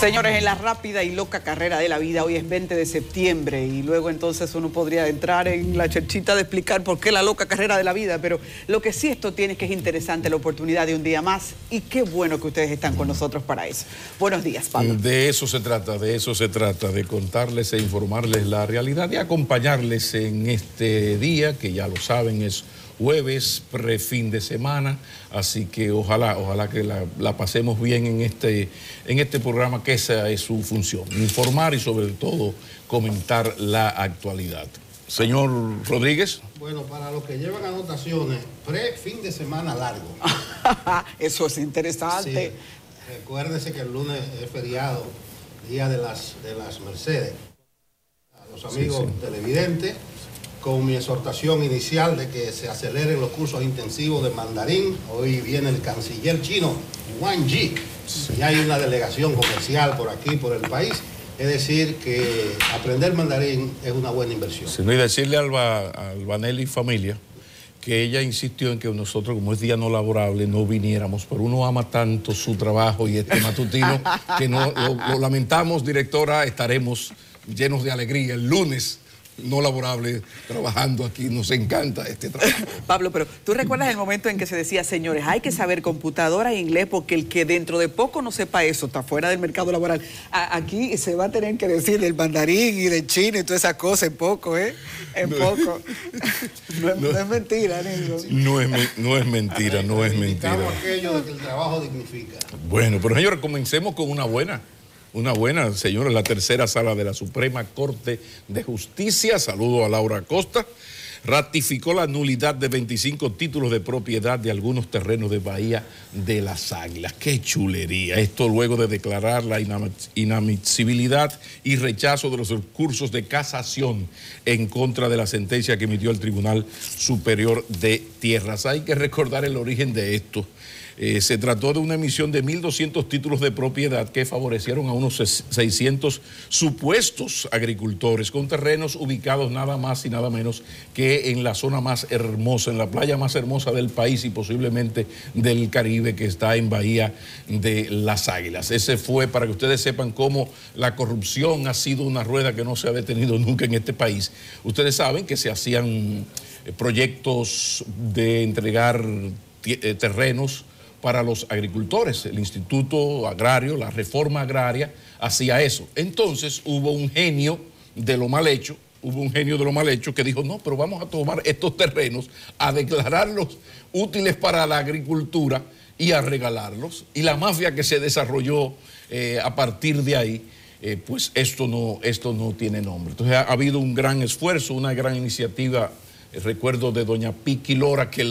Señores, en la rápida y loca carrera de la vida, hoy es 20 de septiembre y luego entonces uno podría entrar en la cherchita de explicar por qué la loca carrera de la vida, pero lo que sí esto tiene es que es interesante la oportunidad de un día más y qué bueno que ustedes están con nosotros para eso. Buenos días, Pablo. De eso se trata, de contarles e informarles la realidad y acompañarles en este día que ya lo saben es jueves, prefin de semana, así que ojalá que la pasemos bien en este programa, que esa es su función, informar y sobre todo comentar la actualidad. Señor Rodríguez. Bueno, para los que llevan anotaciones, fin de semana largo. Eso es interesante. Sí. Recuérdese que el lunes es feriado, Día de las Mercedes. A los amigos televidentes, con mi exhortación inicial de que se aceleren los cursos intensivos de mandarín. Hoy viene el canciller chino, Wang Yi, y hay una delegación comercial por aquí, por el país. Es decir, que aprender mandarín es una buena inversión. Sí, y decirle al Vanelli familia que ella insistió en que nosotros, como es día no laborable, no viniéramos, pero uno ama tanto su trabajo y este matutino que no lo lamentamos, directora, estaremos llenos de alegría el lunes no laborable, trabajando aquí. Nos encanta este trabajo. Pablo, pero ¿tú recuerdas el momento en que se decía, señores, hay que saber computadora e inglés porque el que dentro de poco no sepa eso está fuera del mercado laboral? Aquí se va a tener que decir del mandarín y del chino y todas esas cosas en poco, ¿eh? En poco. No es mentira, Nilson. No es mentira. Aquello de que el trabajo dignifica. Bueno, pero señores, comencemos con una buena, señores, la tercera sala de la Suprema Corte de Justicia, saludo a Laura Acosta, ratificó la nulidad de 25 títulos de propiedad de algunos terrenos de Bahía de las Águilas. ¡Qué chulería! Esto luego de declarar la inadmisibilidad y rechazo de los recursos de casación en contra de la sentencia que emitió el Tribunal Superior de Tierras. Hay que recordar el origen de esto. Se trató de una emisión de 1.200 títulos de propiedad que favorecieron a unos 600 supuestos agricultores con terrenos ubicados nada más y nada menos que en la zona más hermosa, en la playa más hermosa del país y posiblemente del Caribe, que está en Bahía de las Águilas. Ese fue para que ustedes sepan cómo la corrupción ha sido una rueda que no se ha detenido nunca en este país. Ustedes saben que se hacían proyectos de entregar terrenos para los agricultores. El Instituto Agrario, la reforma agraria, hacía eso. Entonces hubo un genio de lo mal hecho, que dijo, no, pero vamos a tomar estos terrenos, a declararlos útiles para la agricultura y a regalarlos. Y la mafia que se desarrolló a partir de ahí, pues esto no tiene nombre. Entonces ha habido un gran esfuerzo, una gran iniciativa. Recuerdo de doña Piqui Lora, que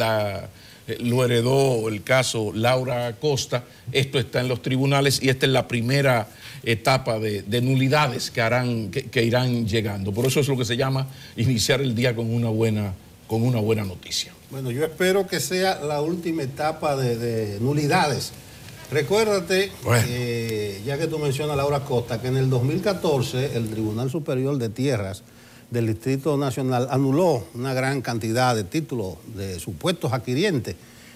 lo heredó el caso Laura Acosta. Esto está en los tribunales y esta es la primera etapa de nulidades que irán llegando. Por eso es lo que se llama iniciar el día con una buena noticia. Bueno, yo espero que sea la última etapa de nulidades. Recuérdate, ya que tú mencionas a Laura Acosta, que en el 2014 el Tribunal Superior de Tierras del Distrito Nacional anuló una gran cantidad de títulos de supuestos adquirientes.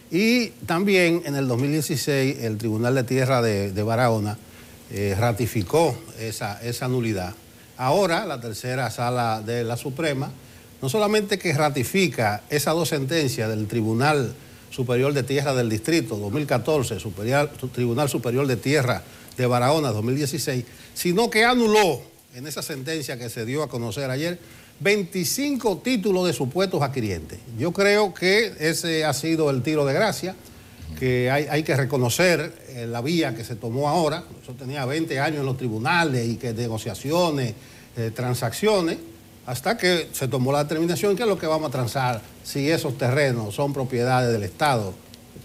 Y también en el 2016 el Tribunal de Tierra de Barahona ratificó esa nulidad. Ahora la tercera sala de la Suprema no solamente que ratifica esas dos sentencias del Tribunal Superior de Tierra del Distrito 2014, Tribunal Superior de Tierra de Barahona 2016, sino que anuló en esa sentencia que se dio a conocer ayer 25 títulos de supuestos adquirientes. Yo creo que ese ha sido el tiro de gracia, que hay que reconocer la vía que se tomó ahora. Eso tenía 20 años en los tribunales y que negociaciones, transacciones, hasta que se tomó la determinación que es lo que vamos a transar si esos terrenos son propiedades del Estado,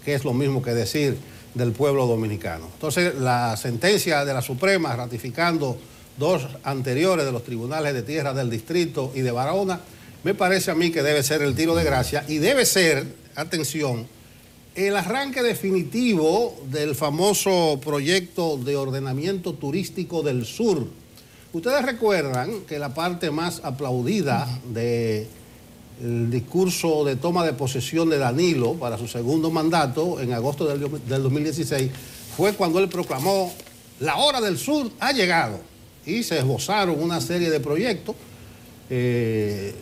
que es lo mismo que decir del pueblo dominicano. Entonces, la sentencia de la Suprema ratificando dos anteriores de los tribunales de tierra del distrito y de Barahona, me parece a mí que debe ser el tiro de gracia y debe ser, atención, el arranque definitivo del famoso proyecto de ordenamiento turístico del sur. Ustedes recuerdan que la parte más aplaudida del discurso de toma de posesión de Danilo para su segundo mandato en agosto del 2016 fue cuando él proclamó la hora del sur ha llegado. Y se esbozaron una serie de proyectos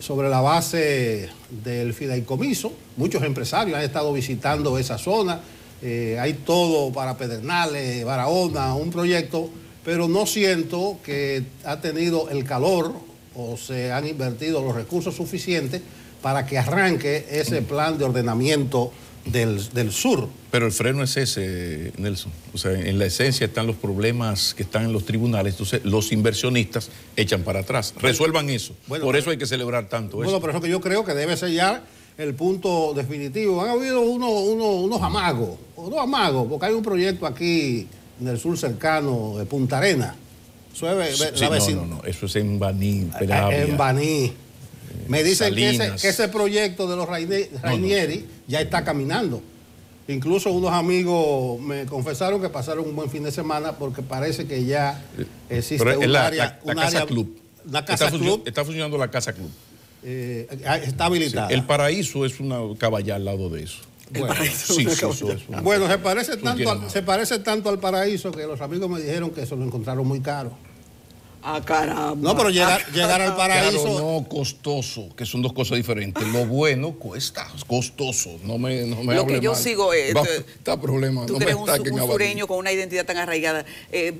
sobre la base del fideicomiso. Muchos empresarios han estado visitando esa zona. Hay todo para Pedernales, Barahona, un proyecto, pero no siento que ha tenido el calor o se han invertido los recursos suficientes para que arranque ese plan de ordenamiento del sur. Pero el freno es ese, Nelson. O sea, en la esencia están los problemas que están en los tribunales. Entonces, los inversionistas echan para atrás. Resuelvan eso. Bueno, por eso hay que celebrar tanto eso. Bueno, pero eso que yo creo que debe ser ya el punto definitivo. Han habido unos amagos, porque hay un proyecto aquí en el sur cercano de Punta Arenas. Eso es en Baní, Peravia. En Baní. Me dicen que ese proyecto de los Rainieri ya está caminando. Incluso unos amigos me confesaron que pasaron un buen fin de semana porque parece que ya existe una casa club. Está funcionando la casa club. Está habilitada. Sí, el Paraíso es una caballa al lado de eso. Bueno, se parece tanto al Paraíso que los amigos me dijeron que se lo encontraron muy caro. Ah, caramba. No, pero llegar al Paraíso... Claro, no, costoso, que son dos cosas diferentes. Lo bueno cuesta, costoso. No me lo que yo mal. Sigo es... Está problema. Tú no eres un sureño con una identidad tan arraigada.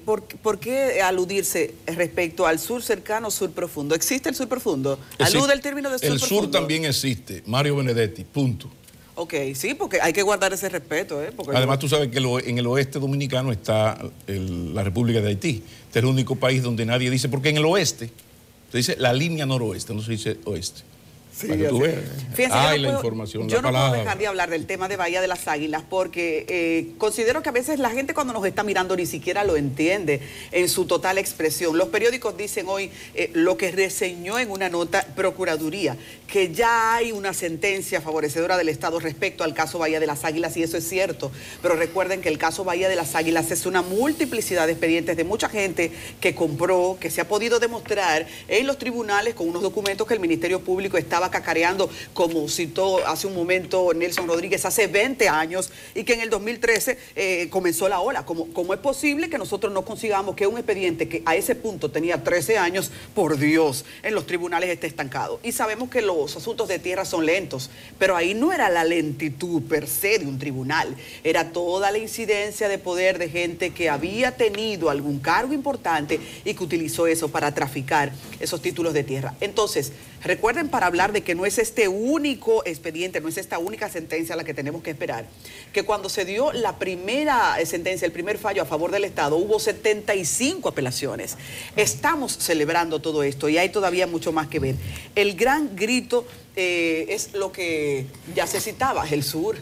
¿Por qué aludirse respecto al sur cercano, sur profundo? ¿Existe el sur profundo? ¿Alude el término de sur profundo? El sur también existe. Mario Benedetti, punto. Ok, sí, porque hay que guardar ese respeto. Además, tú sabes que en el oeste dominicano está la República de Haití. Este es el único país donde nadie dice, porque en el oeste se dice la línea noroeste, no se dice oeste. Sí, para que tú veas. Fíjense, la información, yo no puedo dejar de hablar del tema de Bahía de las Águilas porque considero que a veces la gente cuando nos está mirando ni siquiera lo entiende en su total expresión. Los periódicos dicen hoy lo que reseñó en una nota Procuraduría, que ya hay una sentencia favorecedora del Estado respecto al caso Bahía de las Águilas, y eso es cierto, pero recuerden que el caso Bahía de las Águilas es una multiplicidad de expedientes de mucha gente que compró, que se ha podido demostrar en los tribunales con unos documentos que el Ministerio Público estaba cacareando, como citó hace un momento Nelson Rodríguez, hace 20 años, y que en el 2013 comenzó la ola. ¿Cómo es posible que nosotros no consigamos que un expediente que a ese punto tenía 13 años, por Dios, en los tribunales esté estancado? Y sabemos que los asuntos de tierra son lentos, pero ahí no era la lentitud per se de un tribunal, era toda la incidencia de poder de gente que había tenido algún cargo importante y que utilizó eso para traficar esos títulos de tierra. Entonces, recuerden, para hablar de que no es este único expediente, no es esta única sentencia a la que tenemos que esperar, que cuando se dio la primera sentencia, el primer fallo a favor del Estado, hubo 75 apelaciones. Estamos celebrando todo esto y hay todavía mucho más que ver. El gran grito es lo que ya se citaba, el sur,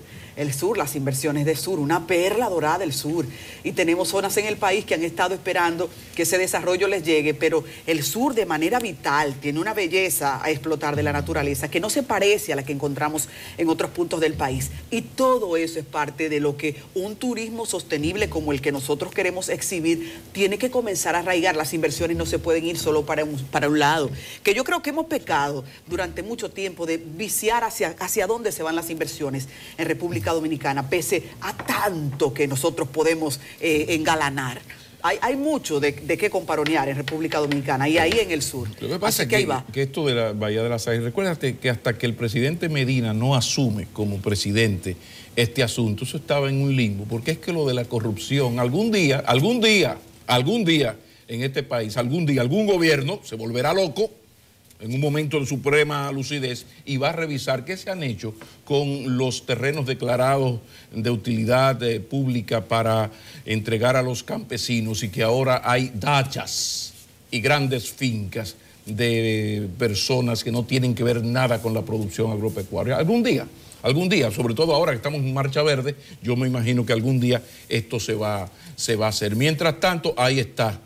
las inversiones del sur, una perla dorada del sur. Y tenemos zonas en el país que han estado esperando que ese desarrollo les llegue, pero el sur de manera vital tiene una belleza a explotar de la naturaleza que no se parece a la que encontramos en otros puntos del país. Y todo eso es parte de lo que un turismo sostenible como el que nosotros queremos exhibir tiene que comenzar a arraigar. Las inversiones no se pueden ir solo para un lado. Que yo creo que hemos pecado durante mucho tiempo de viciar hacia dónde se van las inversiones en República Dominicana, pese a tanto que nosotros podemos engalanar. Hay mucho de qué comparonear en República Dominicana y ahí en el sur. Lo que pasa es que esto de la Bahía de las Águilas, recuérdate que hasta que el presidente Medina no asume como presidente este asunto, eso estaba en un limbo, porque es que lo de la corrupción, algún día en este país, algún gobierno se volverá loco en un momento de suprema lucidez y va a revisar qué se han hecho con los terrenos declarados de utilidad pública para entregar a los campesinos y que ahora hay dachas y grandes fincas de personas que no tienen que ver nada con la producción agropecuaria. Algún día, sobre todo ahora que estamos en Marcha Verde, yo me imagino que algún día esto se va a hacer. Mientras tanto, ahí está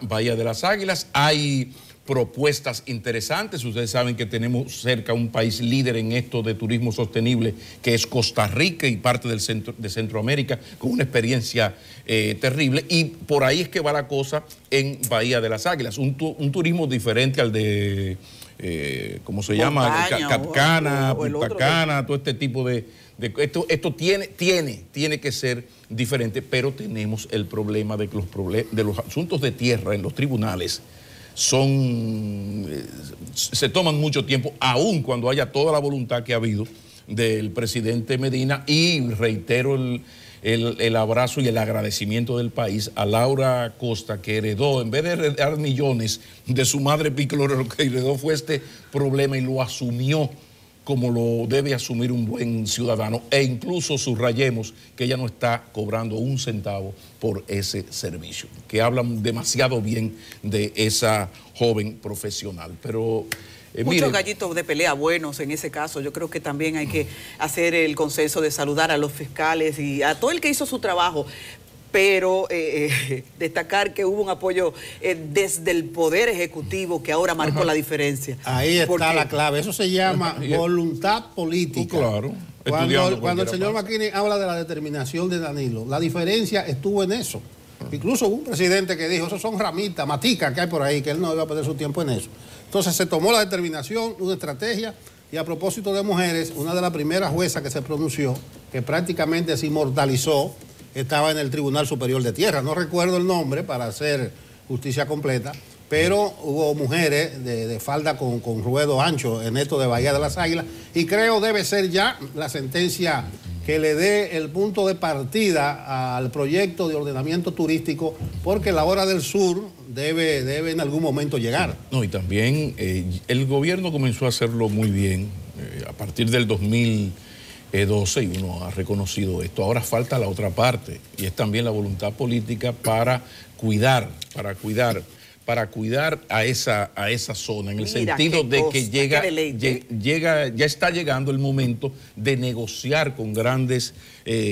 Bahía de las Águilas, hay propuestas interesantes. Ustedes saben que tenemos cerca un país líder en esto de turismo sostenible, que es Costa Rica y parte de Centroamérica, con una experiencia terrible. Y por ahí es que va la cosa en Bahía de las Águilas. Un turismo diferente al de, ¿cómo se llama? Capcana, Punta Cana, todo este tipo de Esto tiene que ser diferente, pero tenemos el problema de que los asuntos de tierra en los tribunales se toman mucho tiempo, aun cuando haya toda la voluntad que ha habido del presidente Medina, y reitero el abrazo y el agradecimiento del país a Laura Costa, que heredó, en vez de heredar millones de su madre Piccolo, lo que heredó fue este problema y lo asumió como lo debe asumir un buen ciudadano, e incluso subrayemos que ella no está cobrando un centavo por ese servicio, que hablan demasiado bien de esa joven profesional. Pero muchos gallitos de pelea buenos en ese caso. Yo creo que también hay que hacer el consenso de saludar a los fiscales y a todo el que hizo su trabajo, pero destacar que hubo un apoyo desde el Poder Ejecutivo que ahora marcó la diferencia. Ahí está la clave. Eso se llama voluntad política. Claro. Cuando el señor McKinney habla de la determinación de Danilo, la diferencia estuvo en eso. Incluso hubo un presidente que dijo, esos son ramitas, maticas que hay por ahí, que él no iba a perder su tiempo en eso. Entonces se tomó la determinación, una estrategia, y a propósito de mujeres, una de las primeras juezas que se pronunció, que prácticamente se inmortalizó, estaba en el Tribunal Superior de Tierra. No recuerdo el nombre para hacer justicia completa, pero hubo mujeres de falda con ruedo ancho en esto de Bahía de las Águilas, y creo debe ser ya la sentencia que le dé el punto de partida al proyecto de ordenamiento turístico, porque la hora del sur debe en algún momento llegar. No, y también el gobierno comenzó a hacerlo muy bien a partir del 2012, y uno ha reconocido esto. Ahora falta la otra parte, y es también la voluntad política para cuidar a esa zona, en el sentido de que ya está llegando el momento de negociar con grandes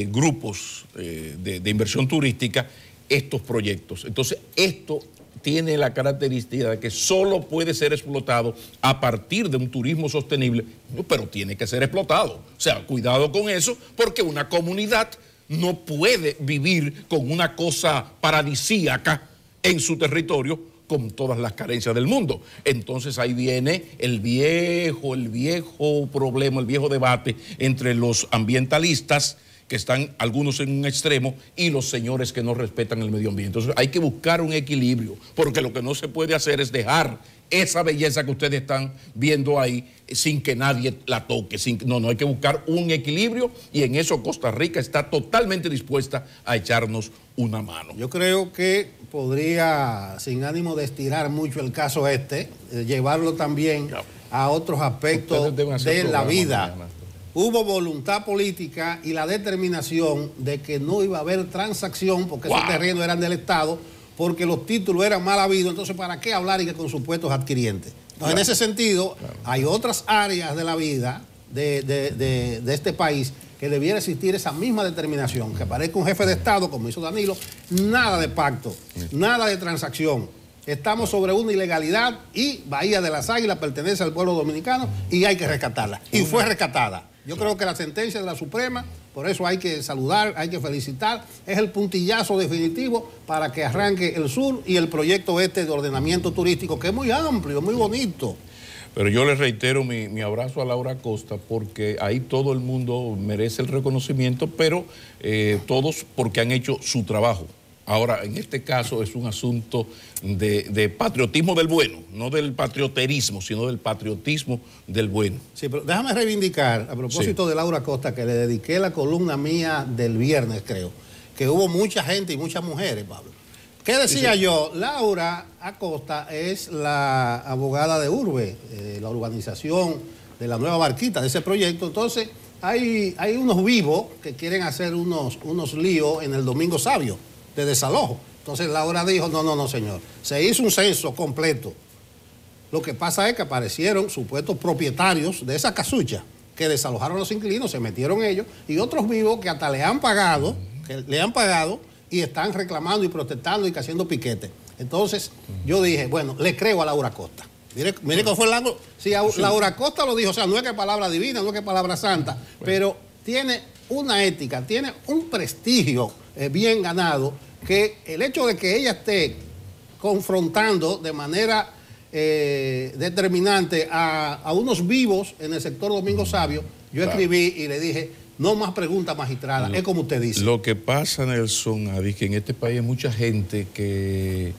grupos de inversión turística estos proyectos. Entonces, esto tiene la característica de que solo puede ser explotado a partir de un turismo sostenible, pero tiene que ser explotado. O sea, cuidado con eso, porque una comunidad no puede vivir con una cosa paradisíaca en su territorio con todas las carencias del mundo. Entonces ahí viene el viejo problema, el viejo debate entre los ambientalistas, que están algunos en un extremo, y los señores que no respetan el medio ambiente. Entonces hay que buscar un equilibrio, porque lo que no se puede hacer es dejar esa belleza que ustedes están viendo ahí sin que nadie la toque. No, hay que buscar un equilibrio, y en eso Costa Rica está totalmente dispuesta a echarnos una mano. Yo creo que podría, sin ánimo de estirar mucho el caso llevarlo también a otros aspectos de la vida. Mañana. Hubo voluntad política y la determinación de que no iba a haber transacción, porque esos terrenos eran del Estado, porque los títulos eran mal habidos. Entonces, ¿para qué hablar y que con supuestos adquirientes? Entonces, en ese sentido, hay otras áreas de la vida de este país que debiera existir esa misma determinación, que aparezca un jefe de Estado, como hizo Danilo, nada de pacto, nada de transacción. Estamos sobre una ilegalidad, y Bahía de las Águilas pertenece al pueblo dominicano y hay que rescatarla. Y fue rescatada. Yo creo que la sentencia de la Suprema, por eso hay que saludar, hay que felicitar, es el puntillazo definitivo para que arranque el sur y el proyecto de ordenamiento turístico, que es muy amplio, muy bonito. Pero yo le reitero mi abrazo a Laura Costa, porque ahí todo el mundo merece el reconocimiento, pero todos porque han hecho su trabajo. Ahora, en este caso es un asunto de patriotismo del bueno, no del patrioterismo, sino del patriotismo del bueno. Sí, pero déjame reivindicar, a propósito de Laura Costa, que le dediqué la columna mía del viernes, creo, que hubo mucha gente y muchas mujeres, Pablo. ¿Qué decía yo? Laura Acosta es la abogada de Urbe, la urbanización de la Nueva Barquita, de ese proyecto. Entonces, hay unos vivos que quieren hacer unos líos en el Domingo Sabio de desalojo. Entonces Laura dijo, no, señor. Se hizo un censo completo. Lo que pasa es que aparecieron supuestos propietarios de esa casucha que desalojaron a los inquilinos, se metieron ellos, y otros vivos que hasta le han pagado y están reclamando y protestando y haciendo piquete. Entonces yo dije, bueno, le creo a Laura Costa. Mire cómo fue el ángulo. Si Laura Costa lo dijo, o sea, no es que palabra divina, no es que palabra santa, pero tiene una ética, tiene un prestigio bien ganado, que el hecho de que ella esté confrontando de manera determinante a unos vivos en el sector Domingo Sabio, yo escribí y le dije, No más preguntas magistradas, es como usted dice. Lo que pasa, Nelson, es que en este país hay mucha gente que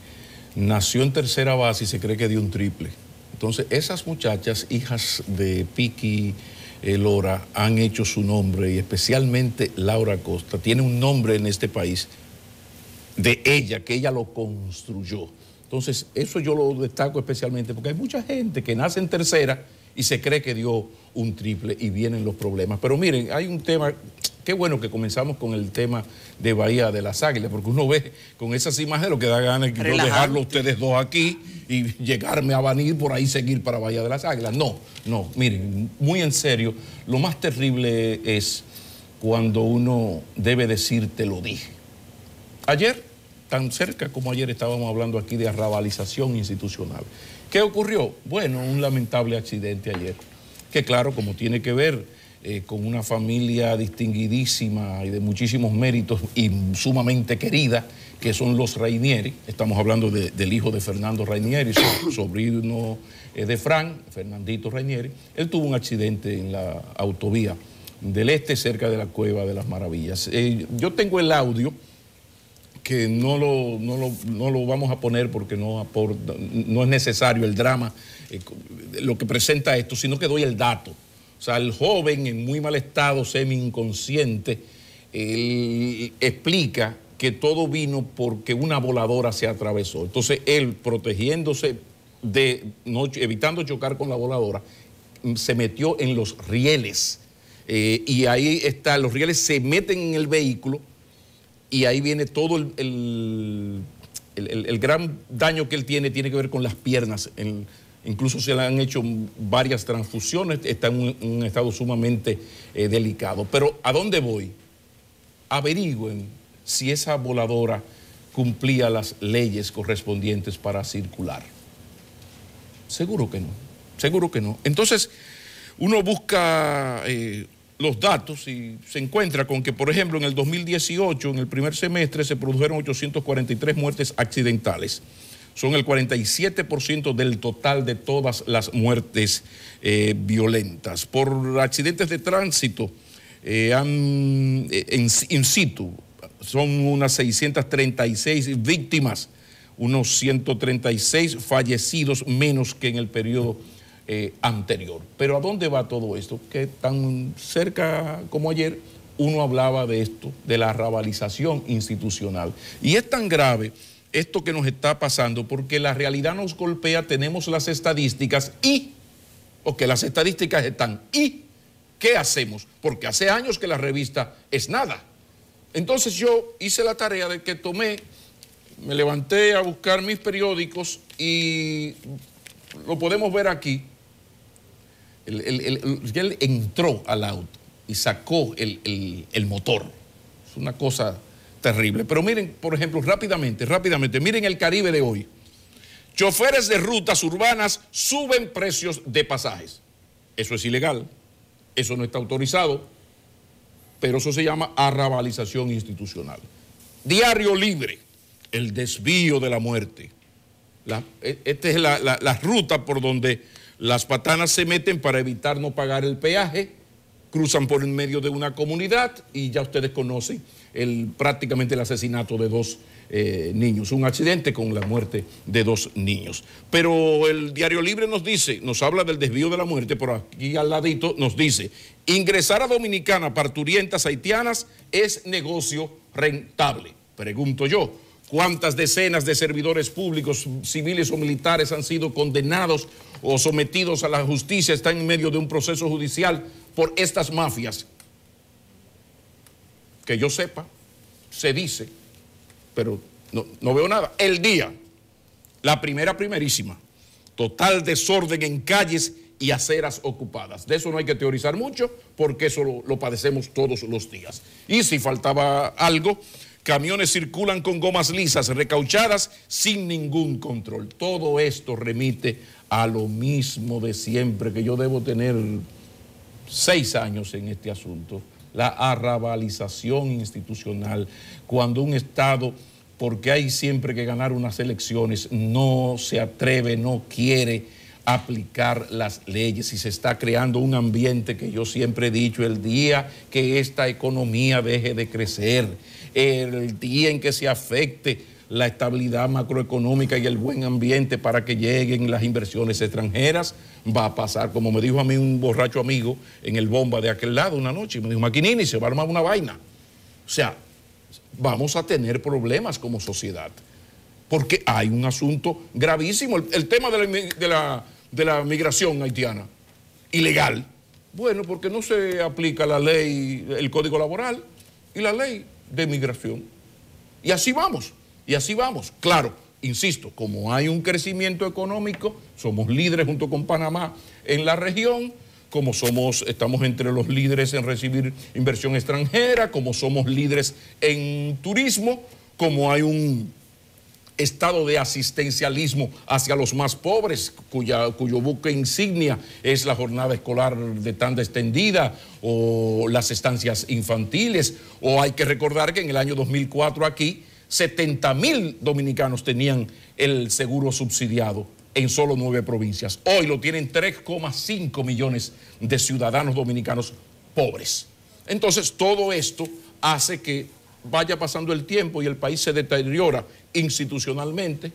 nació en tercera base y se cree que dio un triple. Entonces, esas muchachas, hijas de Piqui Lora, han hecho su nombre, y especialmente Laura Acosta, tiene un nombre en este país de ella, que ella lo construyó. Entonces, eso yo lo destaco especialmente porque hay mucha gente que nace en tercera y se cree que dio un triple y vienen los problemas. Pero miren, hay un tema, qué bueno que comenzamos con el tema de Bahía de las Águilas, porque uno ve con esas imágenes lo que da ganas es dejarlo ustedes dos aquí y llegarme a venir por ahí, seguir para Bahía de las Águilas. No, miren, muy en serio, lo más terrible es cuando uno debe decir te lo dije. Ayer, tan cerca como ayer, estábamos hablando aquí de arrabalización institucional. ¿Qué ocurrió? Bueno, un lamentable accidente ayer, que claro, como tiene que ver con una familia distinguidísima y de muchísimos méritos y sumamente querida, que son los Rainieri. Estamos hablando del hijo de Fernando Rainieri, sobrino de Fernandito Rainieri. Él tuvo un accidente en la autovía del Este, cerca de la Cueva de las Maravillas. Yo tengo el audio, que no lo vamos a poner porque no es necesario el drama, lo que presenta esto, sino que doy el dato. O sea, el joven en muy mal estado, semi-inconsciente, él explica que todo vino porque una voladora se atravesó. Entonces él, protegiéndose, evitando chocar con la voladora, se metió en los rieles. Y ahí está, los rieles se meten en el vehículo, y ahí viene todo el gran daño que él tiene que ver con las piernas. Incluso se le han hecho varias transfusiones, está en un estado sumamente delicado. Pero ¿a dónde voy? Averigüen si esa voladora cumplía las leyes correspondientes para circular. Seguro que no, seguro que no. Entonces, uno busca los datos y se encuentra con que, por ejemplo, en el 2018, en el primer semestre, se produjeron 843 muertes accidentales. Son el 47% del total de todas las muertes violentas. Por accidentes de tránsito, in situ, son unas 636 víctimas, unos 136 fallecidos menos que en el periodo anterior. Pero ¿a dónde va todo esto? Que tan cerca como ayer uno hablaba de esto, de la arrabalización institucional. Y es tan grave esto que nos está pasando porque la realidad nos golpea, tenemos las estadísticas las estadísticas están. ¿Y qué hacemos? Porque hace años que la revista es nada. Entonces yo hice la tarea de que me levanté a buscar mis periódicos y lo podemos ver aquí. Él entró al auto y sacó el motor. Es una cosa terrible. Pero miren, por ejemplo, rápidamente, miren el Caribe de hoy. Choferes de rutas urbanas suben precios de pasajes. Eso es ilegal, eso no está autorizado, pero eso se llama arrabalización institucional. Diario Libre, el desvío de la muerte. Esta es la ruta por donde las patanas se meten para evitar no pagar el peaje, cruzan por en medio de una comunidad y ya ustedes conocen prácticamente el asesinato de dos niños, un accidente con la muerte de dos niños. Pero el Diario Libre nos habla del desvío de la muerte, por aquí al ladito nos dice, ingresar a Dominicana parturientas haitianas es negocio rentable. Pregunto yo, ¿cuántas decenas de servidores públicos, civiles o militares han sido condenados o sometidos a la justicia, están en medio de un proceso judicial por estas mafias? Que yo sepa, se dice, pero no veo nada. El Día, la primerísima, total desorden en calles y aceras ocupadas. De eso no hay que teorizar mucho, porque eso lo padecemos todos los días. Y si faltaba algo, camiones circulan con gomas lisas, recauchadas, sin ningún control. Todo esto remite a lo mismo de siempre, que yo debo tener 6 años en este asunto. La arrabalización institucional, cuando un Estado, porque hay siempre que ganar unas elecciones, no se atreve, no quiere aplicar las leyes y se está creando un ambiente que yo siempre he dicho, el día que esta economía deje de crecer, el día en que se afecte la estabilidad macroeconómica y el buen ambiente para que lleguen las inversiones extranjeras, va a pasar, como me dijo a mí un borracho amigo en el Bomba de aquel lado una noche, me dijo, Maquinini, se va a armar una vaina. O sea, vamos a tener problemas como sociedad, porque hay un asunto gravísimo, el tema de la migración haitiana, ilegal. Bueno, porque no se aplica la ley, el Código Laboral y la ley de migración. Y así vamos. Y así vamos. Claro, insisto, como hay un crecimiento económico, somos líderes junto con Panamá en la región, como estamos entre los líderes en recibir inversión extranjera, como somos líderes en turismo, como hay un estado de asistencialismo hacia los más pobres, cuyo buque insignia es la jornada escolar de tanda extendida o las estancias infantiles, o hay que recordar que en el año 2004 aquí 70,000 dominicanos tenían el seguro subsidiado en solo 9 provincias. Hoy lo tienen 3,5 millones de ciudadanos dominicanos pobres. Entonces, todo esto hace que vaya pasando el tiempo y el país se deteriora institucionalmente,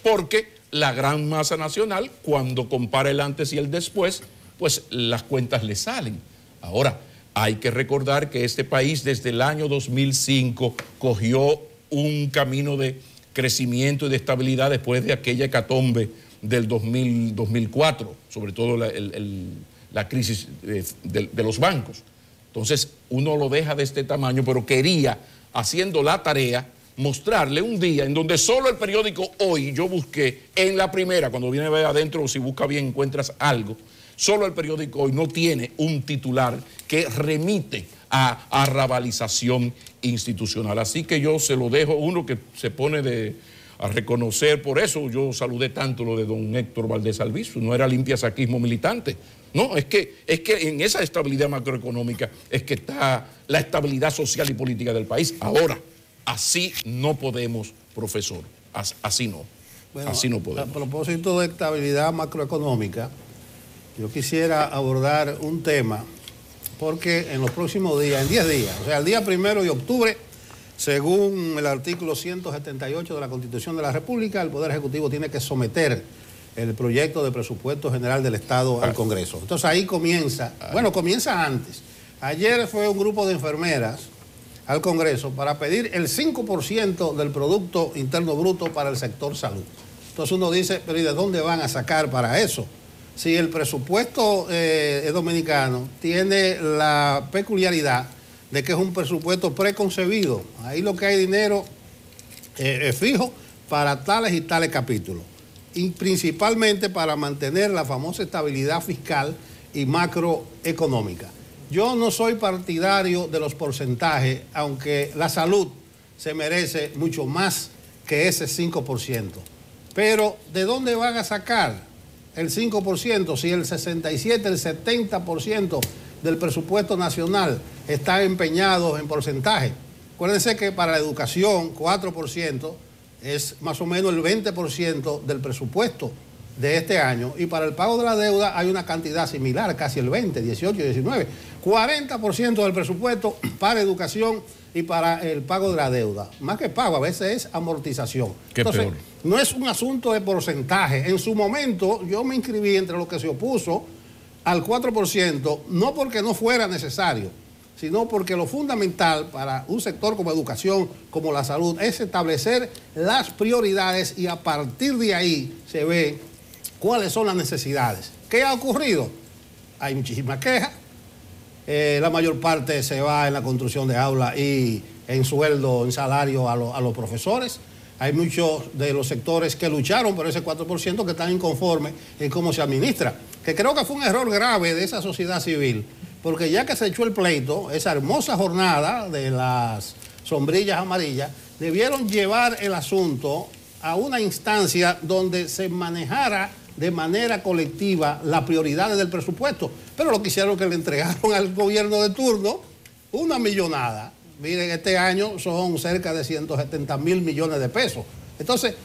porque la gran masa nacional, cuando compara el antes y el después, pues las cuentas le salen. Ahora, hay que recordar que este país desde el año 2005 cogió un camino de crecimiento y de estabilidad después de aquella hecatombe del 2004, sobre todo la crisis de los bancos. Entonces, uno lo deja de este tamaño, pero quería, haciendo la tarea, mostrarle un día en donde solo el periódico Hoy, yo busqué en la primera, cuando viene a ver adentro, si busca bien encuentras algo, solo el periódico Hoy no tiene un titular que remite a arrabalización institucional. Así que yo se lo dejo, uno que se pone a reconocer, por eso yo saludé tanto lo de don Héctor Valdés Albizu, no era limpiasaquismo militante, no, es que en esa estabilidad macroeconómica es que está la estabilidad social y política del país. Ahora, así no podemos, profesor, así no, bueno, así no podemos. A propósito de estabilidad macroeconómica, yo quisiera abordar un tema, porque en los próximos días, en 10 días, o sea, el día 1 de octubre, según el artículo 178 de la Constitución de la República, el Poder Ejecutivo tiene que someter el proyecto de presupuesto general del Estado al Congreso. Entonces ahí comienza, bueno, comienza antes. Ayer fue un grupo de enfermeras al Congreso para pedir el 5% del Producto Interno Bruto para el sector salud. Entonces uno dice, pero ¿y de dónde van a sacar para eso? Si el presupuesto dominicano tiene la peculiaridad de que es un presupuesto preconcebido, ahí lo que hay dinero fijo para tales y tales capítulos, y principalmente para mantener la famosa estabilidad fiscal y macroeconómica. Yo no soy partidario de los porcentajes, aunque la salud se merece mucho más que ese 5%. Pero ¿de dónde van a sacar el 5% si el 67, el 70% del presupuesto nacional está empeñado en porcentaje? Acuérdense que para la educación 4% es más o menos el 20% del presupuesto de este año, y para el pago de la deuda hay una cantidad similar, casi el 20, 18, 19, 40% del presupuesto para educación y para el pago de la deuda. Más que pago, a veces es amortización. Entonces, peor. No es un asunto de porcentaje. En su momento yo me inscribí entre los que se opuso al 4%, no porque no fuera necesario, sino porque lo fundamental para un sector como educación, como la salud, es establecer las prioridades y a partir de ahí se ve cuáles son las necesidades. ¿Qué ha ocurrido? Hay muchísimas quejas. La mayor parte se va en la construcción de aulas y en sueldo, en salario a los profesores. Hay muchos de los sectores que lucharon por ese 4% que están inconformes en cómo se administra. Que creo que fue un error grave de esa sociedad civil, porque ya que se echó el pleito, esa hermosa jornada de las sombrillas amarillas, debieron llevar el asunto a una instancia donde se manejara de manera colectiva las prioridades del presupuesto. Pero lo que hicieron que le entregaron al gobierno de turno una millonada. Miren, este año son cerca de 170,000 millones de pesos. Entonces,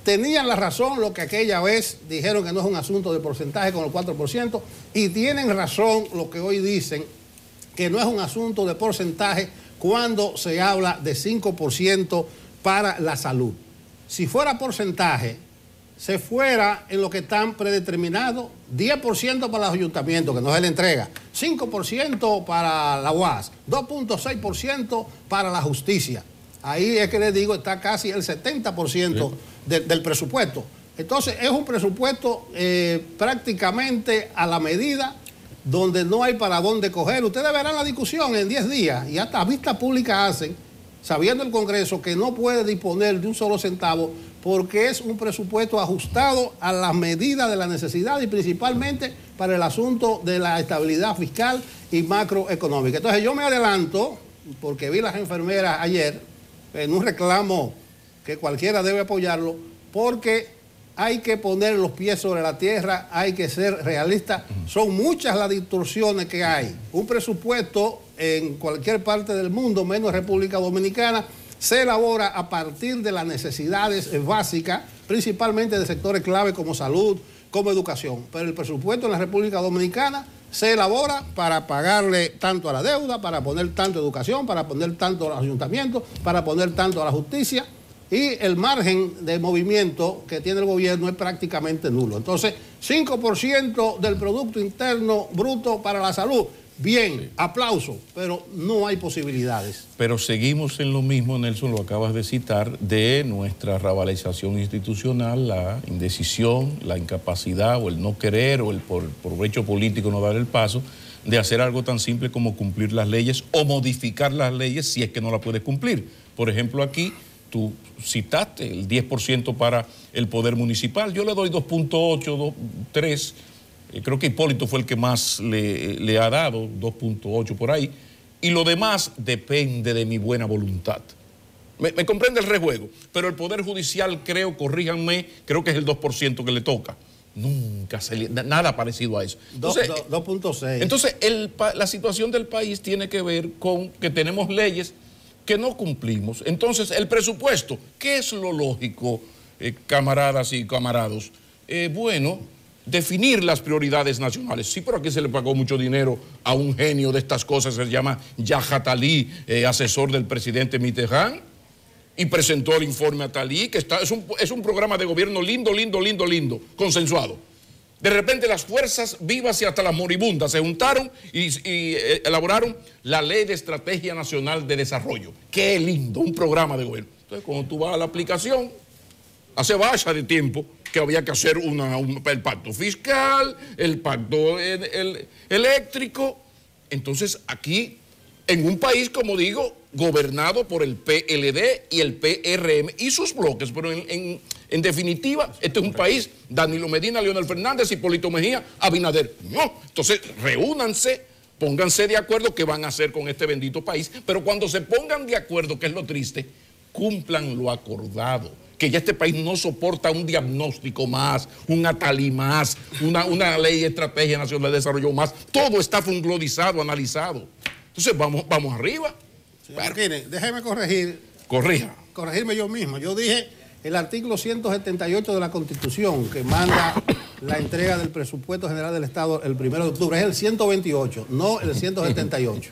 tenían la razón lo que aquella vez dijeron que no es un asunto de porcentaje con el 4%, y tienen razón lo que hoy dicen que no es un asunto de porcentaje cuando se habla de 5% para la salud. Si fuera porcentaje, se fuera en lo que están predeterminados, 10% para los ayuntamientos, que no se le entrega, 5% para la UAS, 2.6% para la justicia. Ahí es que les digo, está casi el 70% del presupuesto. Entonces, es un presupuesto prácticamente a la medida, donde no hay para dónde coger. Ustedes verán la discusión en 10 días y hasta vista pública hacen, sabiendo el Congreso que no puede disponer de un solo centavo porque es un presupuesto ajustado a la medida de la necesidad y principalmente para el asunto de la estabilidad fiscal y macroeconómica. Entonces yo me adelanto, porque vi las enfermeras ayer en un reclamo que cualquiera debe apoyarlo, porque hay que poner los pies sobre la tierra, hay que ser realistas. Son muchas las distorsiones que hay. Un presupuesto en cualquier parte del mundo, menos República Dominicana, se elabora a partir de las necesidades básicas, principalmente de sectores clave como salud, como educación. Pero el presupuesto en la República Dominicana se elabora para pagarle tanto a la deuda, para poner tanto a educación, para poner tanto a los ayuntamientos, para poner tanto a la justicia. Y el margen de movimiento que tiene el gobierno es prácticamente nulo. Entonces, 5% del Producto Interno Bruto para la salud. Bien, sí. Aplauso, pero no hay posibilidades. Pero seguimos en lo mismo, Nelson, lo acabas de citar, de nuestra rabalización institucional, la indecisión, la incapacidad o el no querer o el por hecho político no dar el paso de hacer algo tan simple como cumplir las leyes o modificar las leyes si es que no las puedes cumplir. Por ejemplo, aquí tú citaste el 10% para el poder municipal. Yo le doy 2.8, 3. Creo que Hipólito fue el que más le ha dado, 2.8 por ahí. Y lo demás depende de mi buena voluntad. Me comprende el rejuego, pero el Poder Judicial, corríjanme, creo que es el 2% que le toca. Nunca nada parecido a eso. 2.6. Entonces, la situación del país tiene que ver con que tenemos leyes que no cumplimos. Entonces, el presupuesto, ¿qué es lo lógico, camaradas y camarados? Bueno, definir las prioridades nacionales. Sí, pero aquí se le pagó mucho dinero a un genio de estas cosas, se llama Yahat Ali, asesor del presidente Mitterrand, y presentó el informe a Talí, que es un programa de gobierno lindo, consensuado. De repente las fuerzas vivas y hasta las moribundas se juntaron y elaboraron la Ley de Estrategia Nacional de Desarrollo. Qué lindo, un programa de gobierno. Entonces, cuando tú vas a la aplicación, hace bastante de tiempo que había que hacer el pacto fiscal, el pacto eléctrico. Entonces, aquí, en un país, como digo, gobernado por el PLD y el PRM y sus bloques, pero en definitiva, este es un país, Danilo Medina, Leonel Fernández, Hipólito Mejía, Abinader. No, entonces reúnanse, pónganse de acuerdo qué van a hacer con este bendito país, pero cuando se pongan de acuerdo, que es lo triste, cumplan lo acordado, que ya este país no soporta un diagnóstico más, un Atalí más, una ley de estrategia nacional de desarrollo más, todo está funglodizado, analizado. Entonces vamos arriba. Martínez, déjeme corregirme yo mismo. Yo dije el artículo 178 de la Constitución que manda la entrega del presupuesto general del Estado el 1 de octubre. Es el 128, no el 178.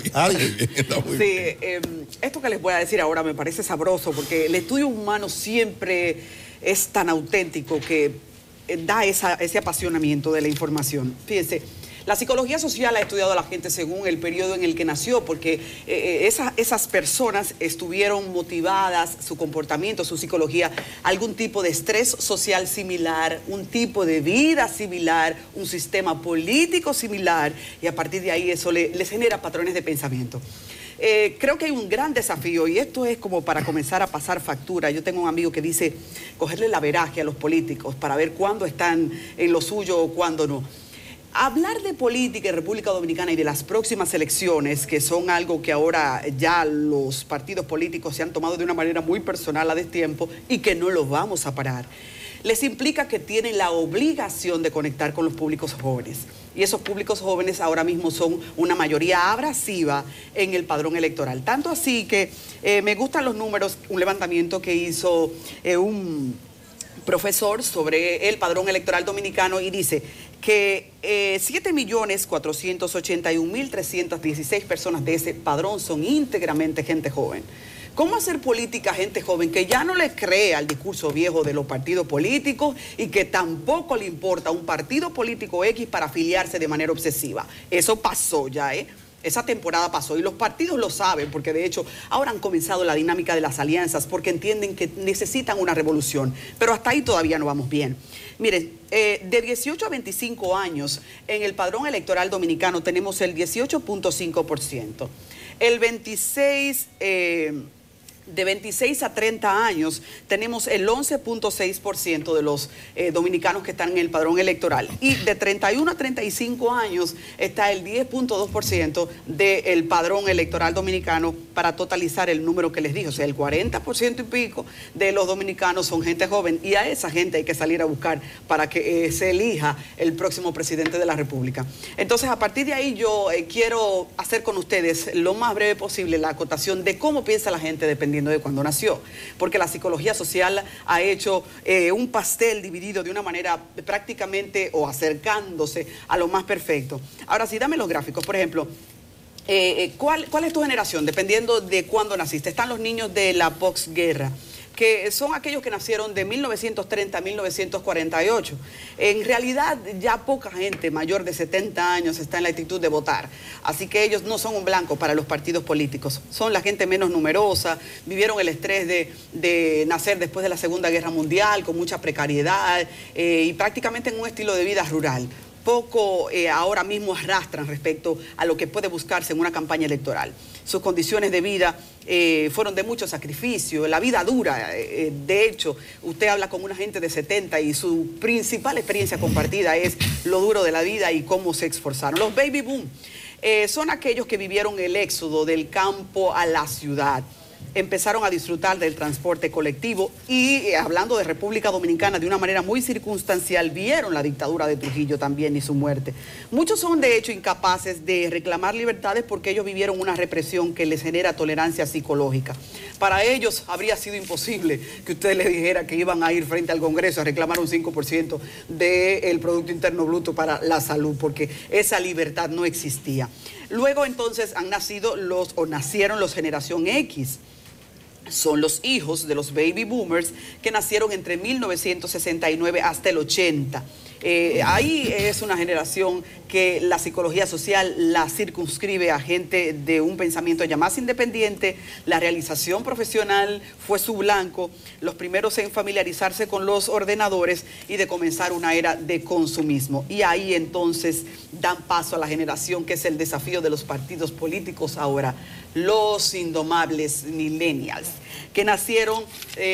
Está bien, está muy bien. Esto que les voy a decir ahora me parece sabroso porque el estudio humano siempre es tan auténtico que da ese apasionamiento de la información. Fíjense, la psicología social ha estudiado a la gente según el periodo en el que nació, porque esas personas estuvieron motivadas, su comportamiento, su psicología, algún tipo de estrés social similar, un tipo de vida similar, un sistema político similar, y a partir de ahí eso les genera patrones de pensamiento. Creo que hay un gran desafío y esto es como para comenzar a pasar factura. Yo tengo un amigo que dice cogerle la veraje a los políticos para ver cuándo están en lo suyo o cuándo no. Hablar de política en República Dominicana y de las próximas elecciones, que son algo que ahora ya los partidos políticos se han tomado de una manera muy personal a destiempo y que no lo vamos a parar. les implica que tienen la obligación de conectar con los públicos jóvenes. Y esos públicos jóvenes ahora mismo son una mayoría abrasiva en el padrón electoral. Tanto así que me gustan los números, un levantamiento que hizo un profesor sobre el padrón electoral dominicano y dice que 7.481.316 personas de ese padrón son íntegramente gente joven. ¿Cómo hacer política gente joven que ya no le cree al discurso viejo de los partidos políticos y que tampoco le importa un partido político X para afiliarse de manera obsesiva? Eso pasó ya, ¿eh? Esa temporada pasó y los partidos lo saben porque de hecho ahora han comenzado la dinámica de las alianzas porque entienden que necesitan una revolución, pero hasta ahí todavía no vamos bien. Miren, de 18 a 25 años en el padrón electoral dominicano tenemos el 18.5%. El 26... de 26 a 30 años tenemos el 11.6% de los dominicanos que están en el padrón electoral. Y de 31 a 35 años está el 10.2% del padrón electoral dominicano para totalizar el número que les dije. O sea, el 40% y pico de los dominicanos son gente joven y a esa gente hay que salir a buscar para que se elija el próximo presidente de la República. Entonces, a partir de ahí yo quiero hacer con ustedes lo más breve posible la acotación de cómo piensa la gente dependiendo de cuando nació, porque la psicología social ha hecho un pastel dividido de una manera prácticamente o acercándose a lo más perfecto. Ahora sí, dame los gráficos, por ejemplo. ¿Cuál es tu generación? Dependiendo de cuándo naciste. Están los niños de la posguerra, que son aquellos que nacieron de 1930 a 1948. En realidad ya poca gente mayor de 70 años está en la actitud de votar, así que ellos no son un blanco para los partidos políticos, son la gente menos numerosa, vivieron el estrés de nacer después de la Segunda Guerra Mundial con mucha precariedad y prácticamente en un estilo de vida rural. Poco ahora mismo arrastran respecto a lo que puede buscarse en una campaña electoral. Sus condiciones de vida fueron de mucho sacrificio, la vida dura. De hecho, usted habla con una gente de 70 y su principal experiencia compartida es lo duro de la vida y cómo se esforzaron. Los baby boom son aquellos que vivieron el éxodo del campo a la ciudad. Empezaron a disfrutar del transporte colectivo y hablando de República Dominicana de una manera muy circunstancial, vieron la dictadura de Trujillo también y su muerte. Muchos son de hecho incapaces de reclamar libertades porque ellos vivieron una represión que les genera tolerancia psicológica. Para ellos habría sido imposible que usted les dijera que iban a ir frente al Congreso a reclamar un 5% del Producto Interno Bruto para la salud, porque esa libertad no existía. Luego entonces nacieron los generación X. Son los hijos de los baby boomers que nacieron entre 1969 hasta el 80. Ahí es una generación que la psicología social la circunscribe a gente de un pensamiento ya más independiente, la realización profesional fue su blanco, los primeros en familiarizarse con los ordenadores y de comenzar una era de consumismo. Y ahí entonces dan paso a la generación que es el desafío de los partidos políticos ahora, los indomables millennials, que nacieron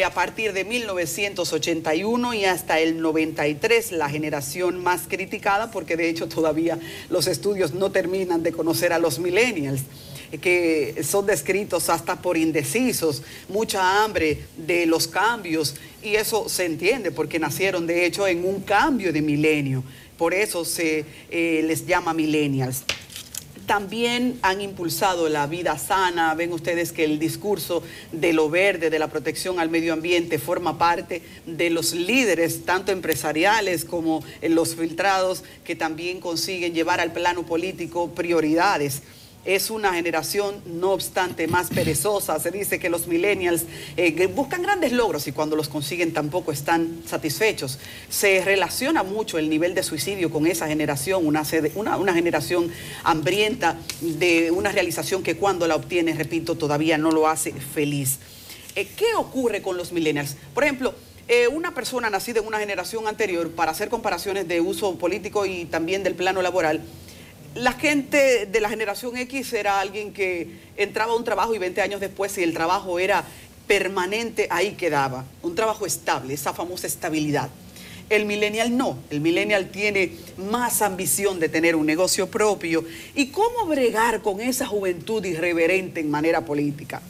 a partir de 1981 y hasta el 93, la generación más criticada, porque de hecho todavía los estudios no terminan de conocer a los millennials, que son descritos hasta por indecisos, mucha hambre de los cambios, y eso se entiende porque nacieron de hecho en un cambio de milenio, por eso se les llama millennials. También han impulsado la vida sana. Ven ustedes que el discurso de lo verde, de la protección al medio ambiente, forma parte de los líderes, tanto empresariales como en los filtrados, que también consiguen llevar al plano político prioridades. Es una generación, no obstante, más perezosa. Se dice que los millennials buscan grandes logros y cuando los consiguen tampoco están satisfechos. Se relaciona mucho el nivel de suicidio con esa generación, una generación hambrienta de una realización que cuando la obtiene, repito, todavía no lo hace feliz. ¿Qué ocurre con los millennials? Por ejemplo, una persona nacida en una generación anterior, para hacer comparaciones de uso político y también del plano laboral, la gente de la generación X era alguien que entraba a un trabajo y 20 años después, si el trabajo era permanente, ahí quedaba. Un trabajo estable, esa famosa estabilidad. El millennial no. El millennial tiene más ambición de tener un negocio propio. ¿Y cómo bregar con esa juventud irreverente en manera política?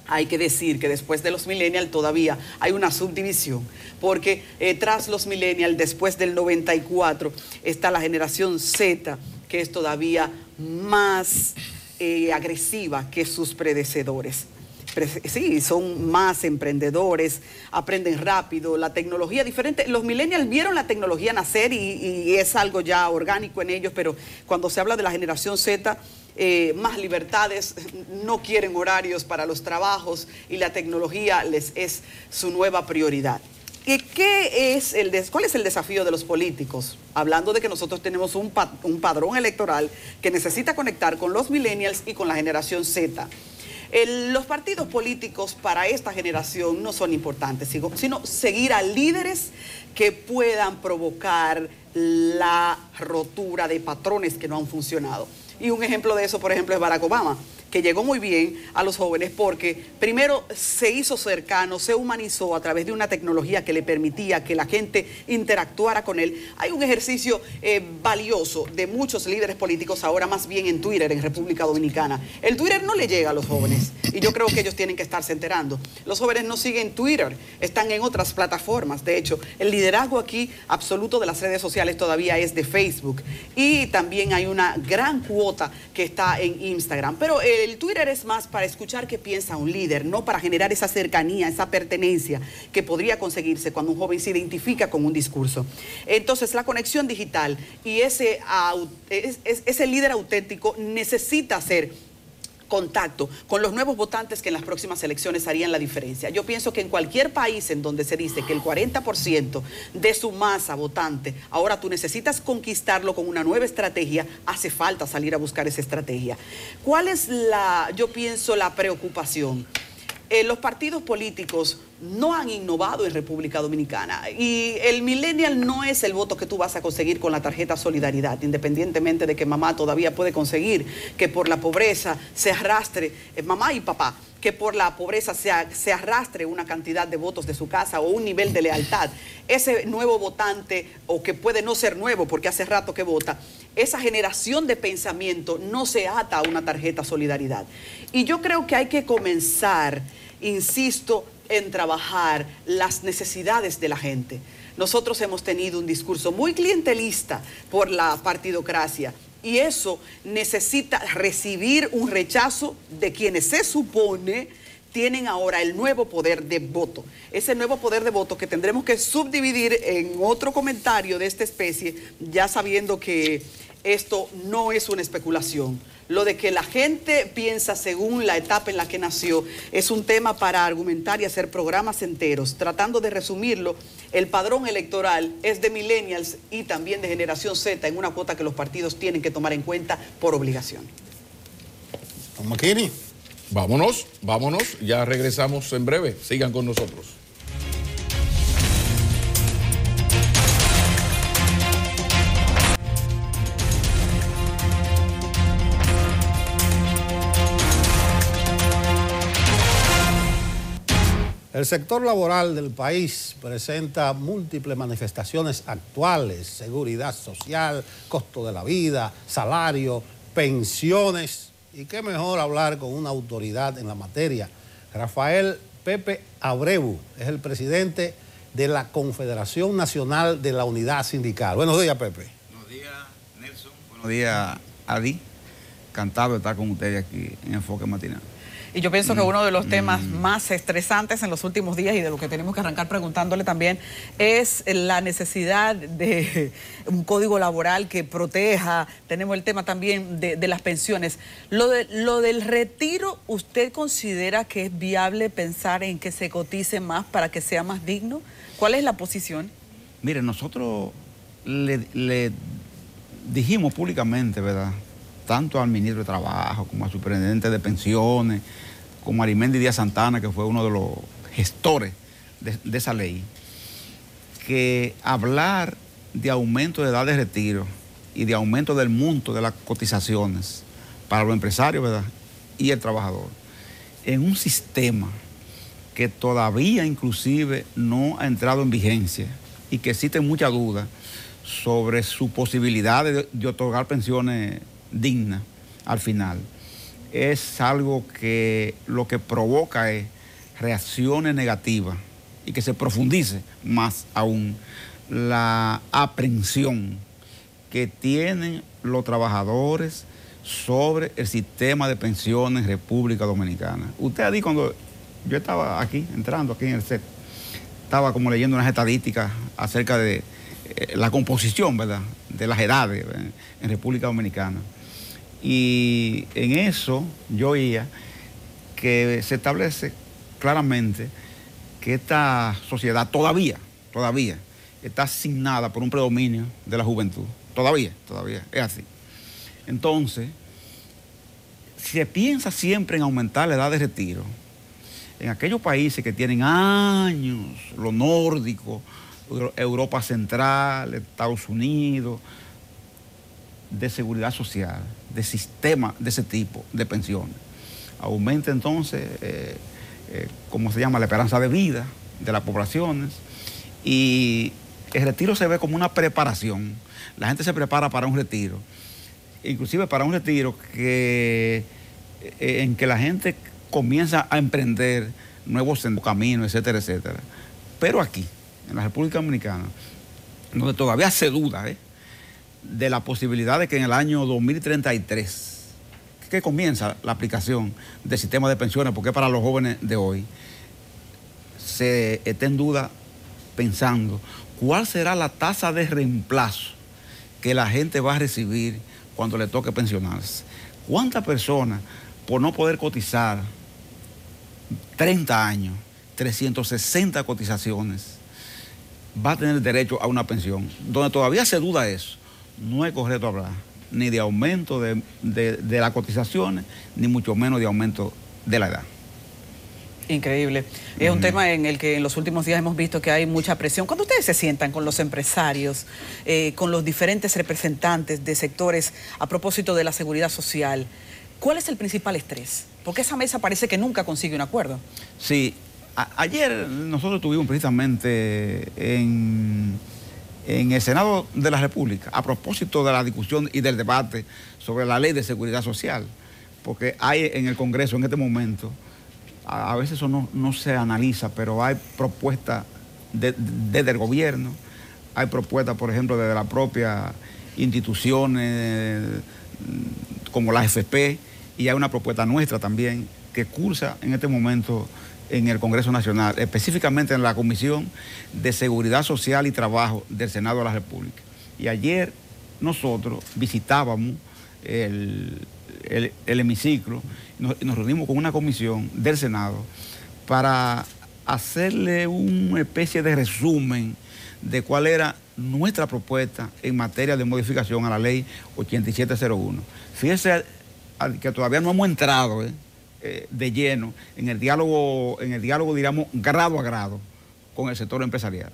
hay que decir que después de los millennials todavía hay una subdivisión, porque tras los millennials, después del 94, está la generación Z, que es todavía más agresiva que sus predecesores. Sí, son más emprendedores, aprenden rápido, la tecnología diferente. Los millennials vieron la tecnología nacer y es algo ya orgánico en ellos, pero cuando se habla de la generación Z, más libertades, no quieren horarios para los trabajos y la tecnología les es su nueva prioridad. ¿Y cuál es el desafío de los políticos? Hablando de que nosotros tenemos un padrón electoral que necesita conectar con los millennials y con la generación Z. Los partidos políticos para esta generación no son importantes, sino seguir a líderes que puedan provocar la rotura de patrones que no han funcionado. Y un ejemplo de eso, por ejemplo, es Barack Obama, que llegó muy bien a los jóvenes porque primero se hizo cercano, se humanizó a través de una tecnología que le permitía que la gente interactuara con él. Hay un ejercicio valioso de muchos líderes políticos ahora más bien en Twitter, en República Dominicana. El Twitter no le llega a los jóvenes y yo creo que ellos tienen que estarse enterando. Los jóvenes no siguen Twitter, están en otras plataformas. De hecho, el liderazgo aquí absoluto de las redes sociales todavía es de Facebook y también hay una gran cuota que está en Instagram. Pero el Twitter es más para escuchar qué piensa un líder, no para generar esa cercanía, esa pertenencia que podría conseguirse cuando un joven se identifica con un discurso. Entonces, la conexión digital y ese líder auténtico necesita hacer contacto con los nuevos votantes que en las próximas elecciones harían la diferencia. Yo pienso que en cualquier país en donde se dice que el 40% de su masa votante, ahora tú necesitas conquistarlo con una nueva estrategia, hace falta salir a buscar esa estrategia. ¿Cuál es yo pienso, la preocupación? Los partidos políticos no han innovado en República Dominicana y el millennial no es el voto que tú vas a conseguir con la tarjeta Solidaridad, independientemente de que mamá todavía puede conseguir que por la pobreza se arrastre, mamá y papá, que por la pobreza se arrastre una cantidad de votos de su casa o un nivel de lealtad. Ese nuevo votante, o que puede no ser nuevo porque hace rato que vota, esa generación de pensamiento no se ata a una tarjeta Solidaridad. Y yo creo que hay que comenzar, insisto, en trabajar las necesidades de la gente. Nosotros hemos tenido un discurso muy clientelista por la partidocracia y eso necesita recibir un rechazo de quienes se supone tienen ahora el nuevo poder de voto. Ese nuevo poder de voto que tendremos que subdividir en otro comentario de esta especie, ya sabiendo que esto no es una especulación. Lo de que la gente piensa según la etapa en la que nació es un tema para argumentar y hacer programas enteros. Tratando de resumirlo, el padrón electoral es de millennials y también de generación Z en una cuota que los partidos tienen que tomar en cuenta por obligación. Makini. Vámonos, ya regresamos en breve. Sigan con nosotros. El sector laboral del país presenta múltiples manifestaciones actuales: seguridad social, costo de la vida, salario, pensiones. Y qué mejor hablar con una autoridad en la materia. Rafael Pepe Abreu es el presidente de la Confederación Nacional de la Unidad Sindical. Buenos días, Pepe. Buenos días, Nelson. Buenos días, Adi. Encantado de estar con ustedes aquí en Enfoque Matinal. Y yo pienso que uno de los temas más estresantes en los últimos días y de lo que tenemos que arrancar preguntándole también es la necesidad de un código laboral que proteja. Tenemos el tema también de las pensiones. Lo del retiro, ¿usted considera que es viable pensar en que se cotice más para que sea más digno? ¿Cuál es la posición? Mire, nosotros le dijimos públicamente, ¿verdad?, tanto al ministro de Trabajo como al superintendente de pensiones, como a Arimendi Díaz Santana, que fue uno de los gestores de esa ley, que hablar de aumento de edad de retiro y de aumento del monto de las cotizaciones para los empresarios, ¿verdad?, y el trabajador, en un sistema que todavía inclusive no ha entrado en vigencia y que existen muchas dudas sobre su posibilidad de otorgar pensiones dignas al final. es algo que lo que provoca es reacciones negativas y que se profundice más aún la aprensión que tienen los trabajadores sobre el sistema de pensiones en República Dominicana. Usted ahí cuando yo estaba aquí, entrando aquí en el set, estaba como leyendo unas estadísticas acerca de la composición, ¿verdad?, de las edades en República Dominicana. Y en eso yo oía que se establece claramente que esta sociedad todavía está asignada por un predominio de la juventud. Todavía es así. Entonces, se piensa siempre en aumentar la edad de retiro. En aquellos países que tienen años, los nórdicos, Europa Central, Estados Unidos, de seguridad social, de sistema de ese tipo de pensiones. Aumenta entonces, ¿cómo se llama?, la esperanza de vida de las poblaciones, y el retiro se ve como una preparación. La gente se prepara para un retiro, inclusive para un retiro en que la gente comienza a emprender nuevos caminos, etcétera, etcétera. Pero aquí, en la República Dominicana, donde todavía se duda de la posibilidad de que en el año 2033, que comienza la aplicación del sistema de pensiones, porque es para los jóvenes de hoy, se esté en duda pensando cuál será la tasa de reemplazo que la gente va a recibir cuando le toque pensionarse. ¿Cuántas personas, por no poder cotizar 30 años, 360 cotizaciones, va a tener derecho a una pensión? Donde todavía se duda eso, no es correcto hablar ni de aumento de las cotizaciones, ni mucho menos de aumento de la edad. Increíble. Es un tema en el que en los últimos días hemos visto que hay mucha presión. Cuando ustedes se sientan con los empresarios, con los diferentes representantes de sectores a propósito de la seguridad social, ¿cuál es el principal estrés? Porque esa mesa parece que nunca consigue un acuerdo. Sí, ayer nosotros tuvimos precisamente en el Senado de la República, a propósito de la discusión y del debate sobre la ley de seguridad social, porque hay en el Congreso en este momento, a veces eso no se analiza, pero hay propuestas desde el gobierno, hay propuestas, por ejemplo, desde las propias instituciones como la AFP, y hay una propuesta nuestra también que cursa en este momento en el Congreso Nacional, específicamente en la Comisión de Seguridad Social y Trabajo del Senado de la República. Y ayer nosotros visitábamos el hemiciclo y nos reunimos con una comisión del Senado para hacerle una especie de resumen de cuál era nuestra propuesta en materia de modificación a la ley 8701. Fíjese que todavía no hemos entrado de lleno en el diálogo, diríamos, grado a grado con el sector empresarial.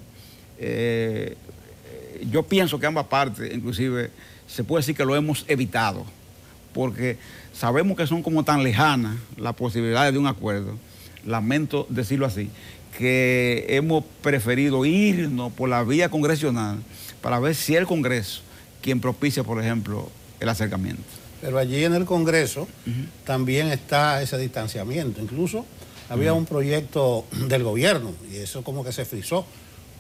Yo pienso que ambas partes, inclusive, se puede decir que lo hemos evitado, porque sabemos que son como tan lejanas las posibilidades de un acuerdo, lamento decirlo así, que hemos preferido irnos por la vía congresional para ver si el Congreso quien propicia, por ejemplo, el acercamiento. Pero allí en el Congreso también está ese distanciamiento. Incluso había un proyecto del gobierno y eso como que se frizó.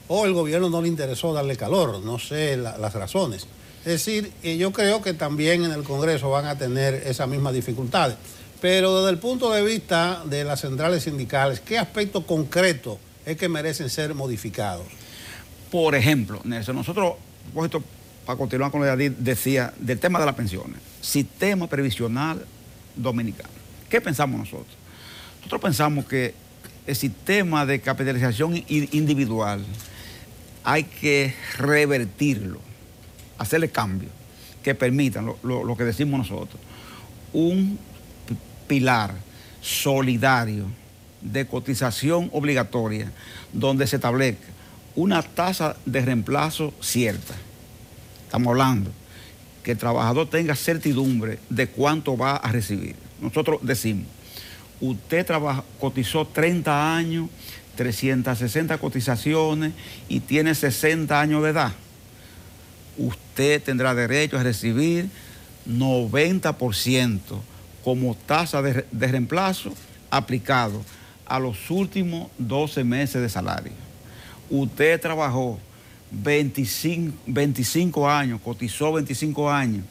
O el gobierno no le interesó darle calor, no sé las razones. Es decir, yo creo que también en el Congreso van a tener esas mismas dificultades. Pero desde el punto de vista de las centrales sindicales, ¿qué aspectos concretos es que merecen ser modificados? Por ejemplo, Nelson, nosotros, para continuar con lo que Yadid decía, del tema de las pensiones, sistema previsional dominicano. ¿Qué pensamos nosotros? Nosotros pensamos que el sistema de capitalización individual hay que revertirlo, hacerle cambios que permitan lo que decimos nosotros, un pilar solidario de cotización obligatoria donde se establezca una tasa de reemplazo cierta. Estamos hablando que el trabajador tenga certidumbre de cuánto va a recibir. Nosotros decimos, usted cotizó 30 años, 360 cotizaciones y tiene 60 años de edad. Usted tendrá derecho a recibir 90% como tasa de reemplazo aplicado a los últimos 12 meses de salario. Usted trabajó 25 años, cotizó 25 años,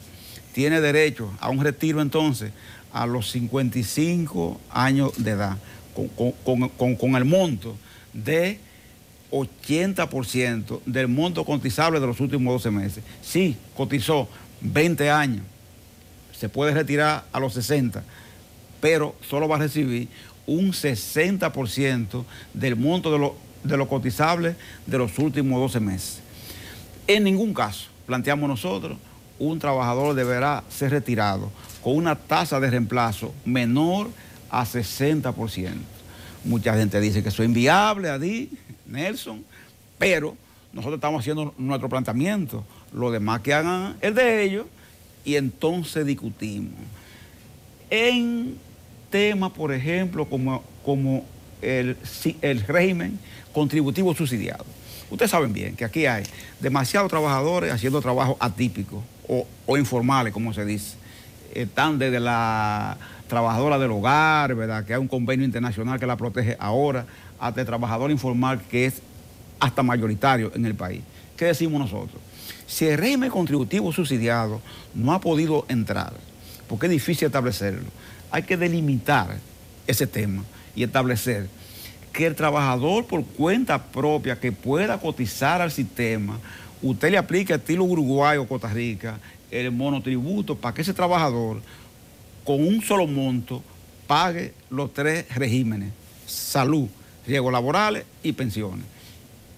tiene derecho a un retiro entonces a los 55 años de edad, con el monto de 80% del monto cotizable de los últimos 12 meses. Sí, cotizó 20 años, se puede retirar a los 60, pero solo va a recibir un 60% del monto de lo cotizable de los últimos 12 meses. En ningún caso, planteamos nosotros, un trabajador deberá ser retirado con una tasa de reemplazo menor a 60%. Mucha gente dice que eso es inviable, Adi, Nelson, pero nosotros estamos haciendo nuestro planteamiento, los demás que hagan el de ellos, y entonces discutimos. En temas, por ejemplo, como el régimen contributivo subsidiado. Ustedes saben bien que aquí hay demasiados trabajadores haciendo trabajos atípicos o informales, como se dice. Están desde la trabajadora del hogar, ¿verdad?, que hay un convenio internacional que la protege ahora, hasta el trabajador informal, que es hasta mayoritario en el país. ¿Qué decimos nosotros? Si el régimen contributivo subsidiado no ha podido entrar, porque es difícil establecerlo, hay que delimitar ese tema y establecer que el trabajador por cuenta propia que pueda cotizar al sistema, usted le aplique estilo Uruguay o Costa Rica el monotributo para que ese trabajador con un solo monto pague los 3 regímenes: salud, riesgos laborales y pensiones.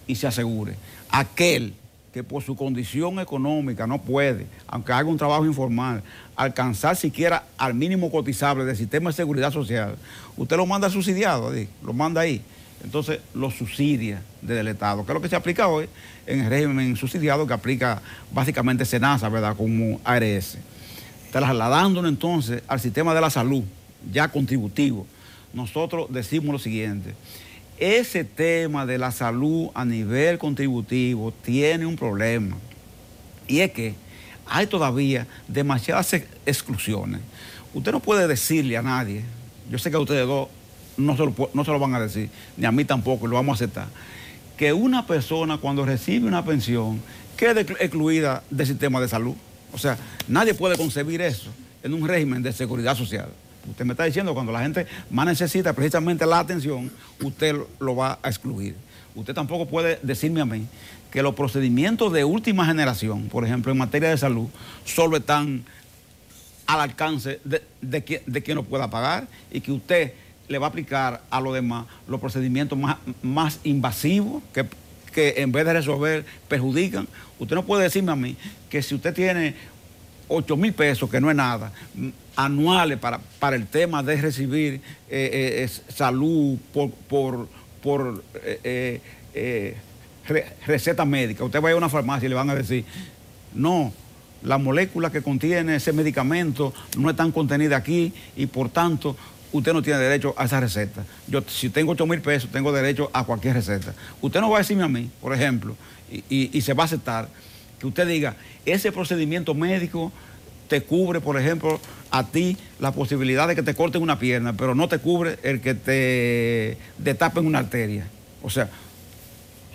Y se asegure, aquel que por su condición económica no puede, aunque haga un trabajo informal, alcanzar siquiera al mínimo cotizable del sistema de seguridad social, usted lo manda subsidiado, lo manda ahí. Entonces lo subsidia desde el Estado, que es lo que se aplica hoy en el régimen subsidiado, que aplica básicamente SENASA, ¿verdad?, como ARS. Trasladándolo entonces al sistema de la salud, ya contributivo, nosotros decimos lo siguiente: ese tema de la salud a nivel contributivo tiene un problema, y es que hay todavía demasiadas exclusiones. Usted no puede decirle a nadie, yo sé que a ustedes dos no se lo van a decir, ni a mí tampoco, y lo vamos a aceptar, que una persona cuando recibe una pensión quede excluida del sistema de salud. O sea, nadie puede concebir eso en un régimen de seguridad social. Usted me está diciendo que cuando la gente más necesita precisamente la atención, usted lo va a excluir. Usted tampoco puede decirme a mí que los procedimientos de última generación, por ejemplo, en materia de salud, solo están al alcance de quien lo pueda pagar, y que usted le va a aplicar a los demás los procedimientos más invasivos que en vez de resolver perjudican. Usted no puede decirme a mí que si usted tiene 8,000 pesos, que no es nada, anuales para el tema de recibir salud por receta médica, usted va a ir a una farmacia y le van a decir, no, la molécula que contiene ese medicamento no están contenida aquí y por tanto usted no tiene derecho a esa receta. Yo, si tengo 8,000 pesos, tengo derecho a cualquier receta. Usted no va a decirme a mí, por ejemplo, y se va a aceptar que usted diga, ese procedimiento médico te cubre, por ejemplo, a ti la posibilidad de que te corten una pierna, pero no te cubre el que te destapen una arteria. O sea,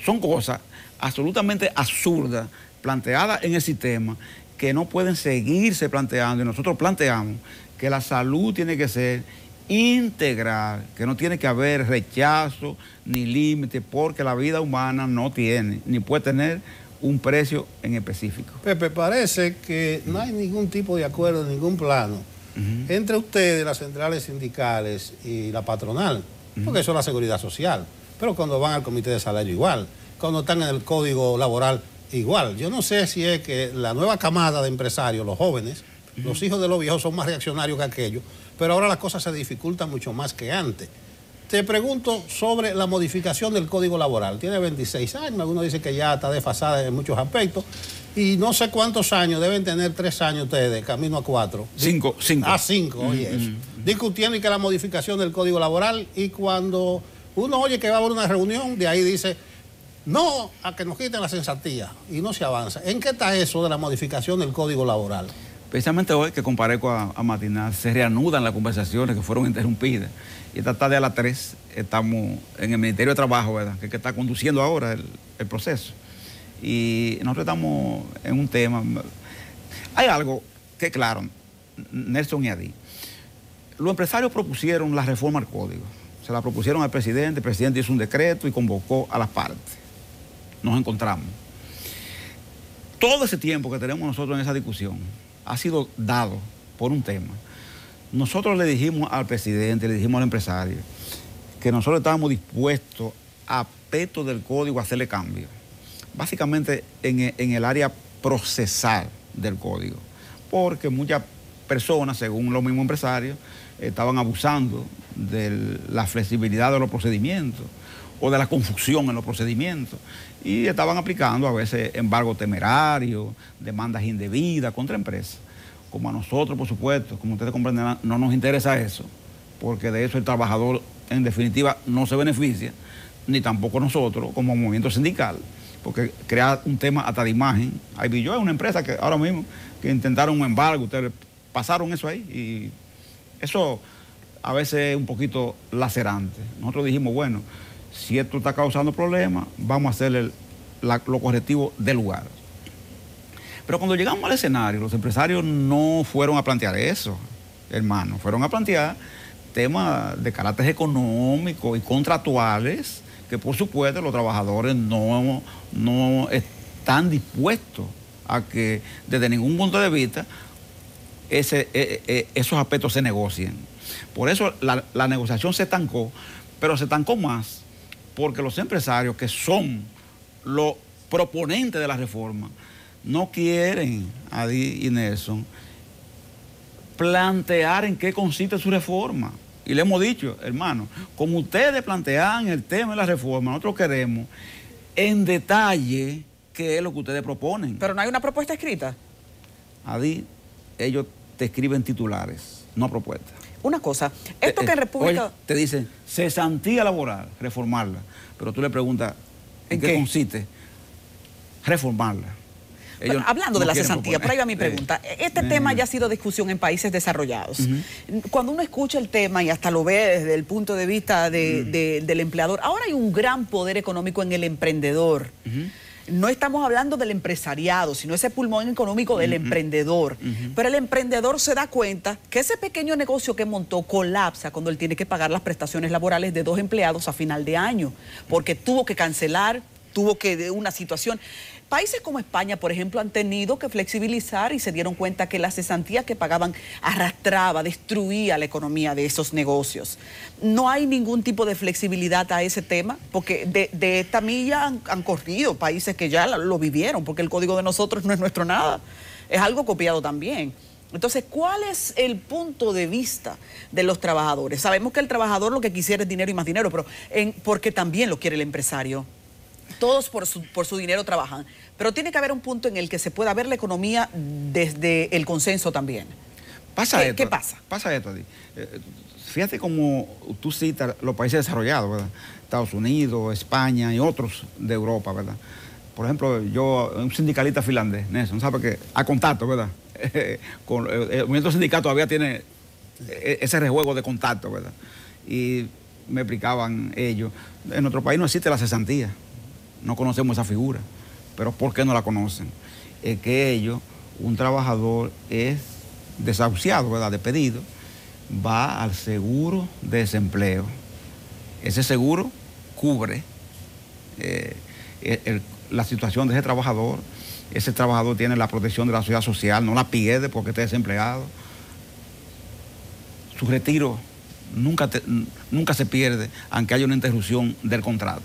son cosas absolutamente absurdas planteadas en el sistema que no pueden seguirse planteando, y nosotros planteamos que la salud tiene que ser integral, que no tiene que haber rechazo ni límite, porque la vida humana no tiene, ni puede tener un precio en específico. Pepe, parece que no hay ningún tipo de acuerdo, ningún plano entre ustedes, las centrales sindicales y la patronal, porque eso es la seguridad social, pero cuando van al comité de salario igual, cuando están en el código laboral igual. Yo no sé si es que la nueva camada de empresarios, los jóvenes, los hijos de los viejos son más reaccionarios que aquellos, pero ahora las cosas se dificultan mucho más que antes. Te pregunto sobre la modificación del Código Laboral. Tiene 26 años, algunos dicen que ya está desfasada en muchos aspectos, y no sé cuántos años, deben tener 3 años ustedes, camino a 4. 5. 5, oye eso. Discutiendo que la modificación del Código Laboral, y cuando uno oye que va a haber una reunión, de ahí dice, no a que nos quiten la censatía, y no se avanza. ¿En qué está eso de la modificación del Código Laboral? Precisamente hoy que comparezco a Matinal, se reanudan las conversaciones que fueron interrumpidas. Y esta tarde a las 3 estamos en el Ministerio de Trabajo, ¿verdad? Que está conduciendo ahora el proceso. Y nosotros estamos en un tema. Hay algo que, claro, Nelson y Adi, los empresarios propusieron la reforma al código. Se la propusieron al presidente, el presidente hizo un decreto y convocó a las partes. Nos encontramos. Todo ese tiempo que tenemos nosotros en esa discusión ha sido dado por un tema. Nosotros le dijimos al presidente, le dijimos al empresario, que nosotros estábamos dispuestos a aspectos del código a hacerle cambio. Básicamente en el área procesal del código. Porque muchas personas, según los mismos empresarios, estaban abusando de la flexibilidad de los procedimientos o de la confusión en los procedimientos y estaban aplicando a veces embargo temerario, demandas indebidas contra empresas. Como a nosotros, por supuesto, como ustedes comprenderán, no nos interesa eso, porque de eso el trabajador en definitiva no se beneficia, ni tampoco nosotros como movimiento sindical, porque crea un tema hasta de imagen. Ahí yo es una empresa que ahora mismo que intentaron un embargo, ustedes pasaron eso ahí y eso a veces es un poquito lacerante. Nosotros dijimos, bueno, si esto está causando problemas, vamos a hacer lo correctivo del lugar. Pero cuando llegamos al escenario, los empresarios no fueron a plantear eso, hermano, fueron a plantear temas de carácter económico y contractuales que por supuesto los trabajadores no están dispuestos a que desde ningún punto de vista esos aspectos se negocien. Por eso la negociación se estancó, pero se estancó más porque los empresarios que son los proponentes de la reforma no quieren, Adi y Nelson, plantear en qué consiste su reforma. Y le hemos dicho, hermano, como ustedes plantean el tema de la reforma, nosotros queremos en detalle qué es lo que ustedes proponen. Pero no hay una propuesta escrita. Adi, ellos te escriben titulares, no propuestas. Una cosa, esto que en República... Oye, te dicen, cesantía laboral, reformarla. Pero tú le preguntas, ¿en qué consiste? Reformarla. Bueno, hablando de la cesantía, por ahí va mi pregunta. Este tema ya ha sido discusión en países desarrollados. Cuando uno escucha el tema y hasta lo ve desde el punto de vista del empleador, ahora hay un gran poder económico en el emprendedor. No estamos hablando del empresariado, sino ese pulmón económico del emprendedor. Pero el emprendedor se da cuenta que ese pequeño negocio que montó colapsa cuando él tiene que pagar las prestaciones laborales de 2 empleados a final de año, porque tuvo que cancelar, tuvo que de una situación. Países como España, por ejemplo, han tenido que flexibilizar y se dieron cuenta que la cesantía que pagaban arrastraba, destruía la economía de esos negocios. No hay ningún tipo de flexibilidad a ese tema, porque de esta milla han corrido países que ya lo vivieron, porque el código de nosotros no es nuestro nada, es algo copiado también. Entonces, ¿cuál es el punto de vista de los trabajadores? Sabemos que el trabajador lo que quisiera es dinero y más dinero, pero porque también lo quiere el empresario. Todos por su dinero trabajan, pero tiene que haber un punto en el que se pueda ver la economía desde el consenso también. ¿Qué pasa? Pasa esto, Adi. Fíjate como tú citas los países desarrollados, ¿verdad? Estados Unidos, España y otros de Europa, ¿verdad? Por ejemplo, yo, un sindicalista finlandés, Nelson, ¿sabe que a contacto, ¿verdad? Con el movimiento sindical todavía tiene ese rejuego de contacto, ¿verdad? Y me explicaban ellos, en nuestro país no existe la cesantía. No conocemos esa figura, pero ¿por qué no la conocen? Es que ellos, un trabajador es desahuciado, ¿verdad? Despedido, va al seguro de desempleo. Ese seguro cubre la situación de ese trabajador. Ese trabajador tiene la protección de la seguridad social, no la pierde porque esté desempleado. Su retiro nunca se pierde, aunque haya una interrupción del contrato.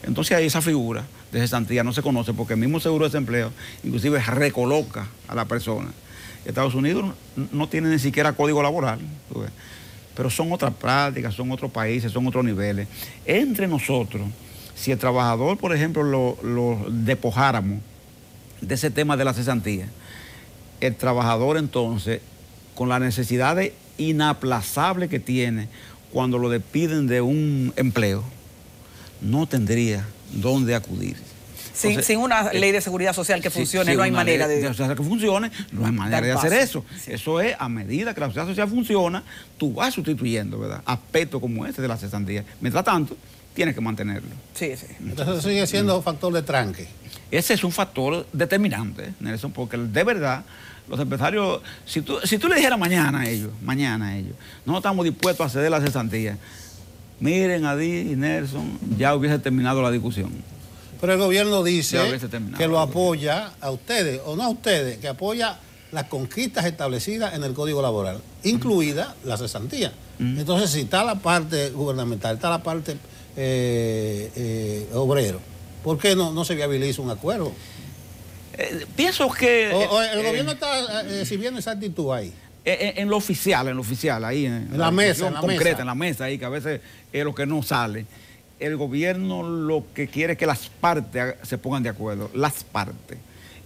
Entonces ahí esa figura de cesantía no se conoce porque el mismo seguro de desempleo inclusive recoloca a la persona. Estados Unidos no tiene ni siquiera código laboral, pero son otras prácticas, son otros países, son otros niveles. Entre nosotros, si el trabajador, por ejemplo, lo despojáramos de ese tema de la cesantía, el trabajador entonces, con la necesidad inaplazable que tiene cuando lo despiden de un empleo, no tendría dónde acudir. Sin una ley de seguridad social que funcione, no hay manera de... que funcione, no hay manera de hacer eso. Sí. Eso es, a medida que la seguridad social funciona, tú vas sustituyendo, ¿verdad?, aspectos como este de la cesantía. Mientras tanto, tienes que mantenerlo. Sí, sí. Entonces sigue siendo factor de tranque. Ese es un factor determinante, Nelson, porque de verdad los empresarios, si tú le dijeras mañana a ellos, no estamos dispuestos a ceder la cesantía, miren, Adi y Nelson, ya hubiese terminado la discusión. Pero el gobierno dice que lo apoya a ustedes, o no a ustedes, que apoya las conquistas establecidas en el Código Laboral, incluida la cesantía. Entonces, si está la parte gubernamental, está la parte obrero, ¿por qué no se viabiliza un acuerdo? Pienso que... el gobierno está exhibiendo esa actitud ahí. En lo oficial, ahí en la mesa, concreta, en la mesa ahí, que a veces es lo que no sale. El gobierno lo que quiere es que las partes se pongan de acuerdo, las partes.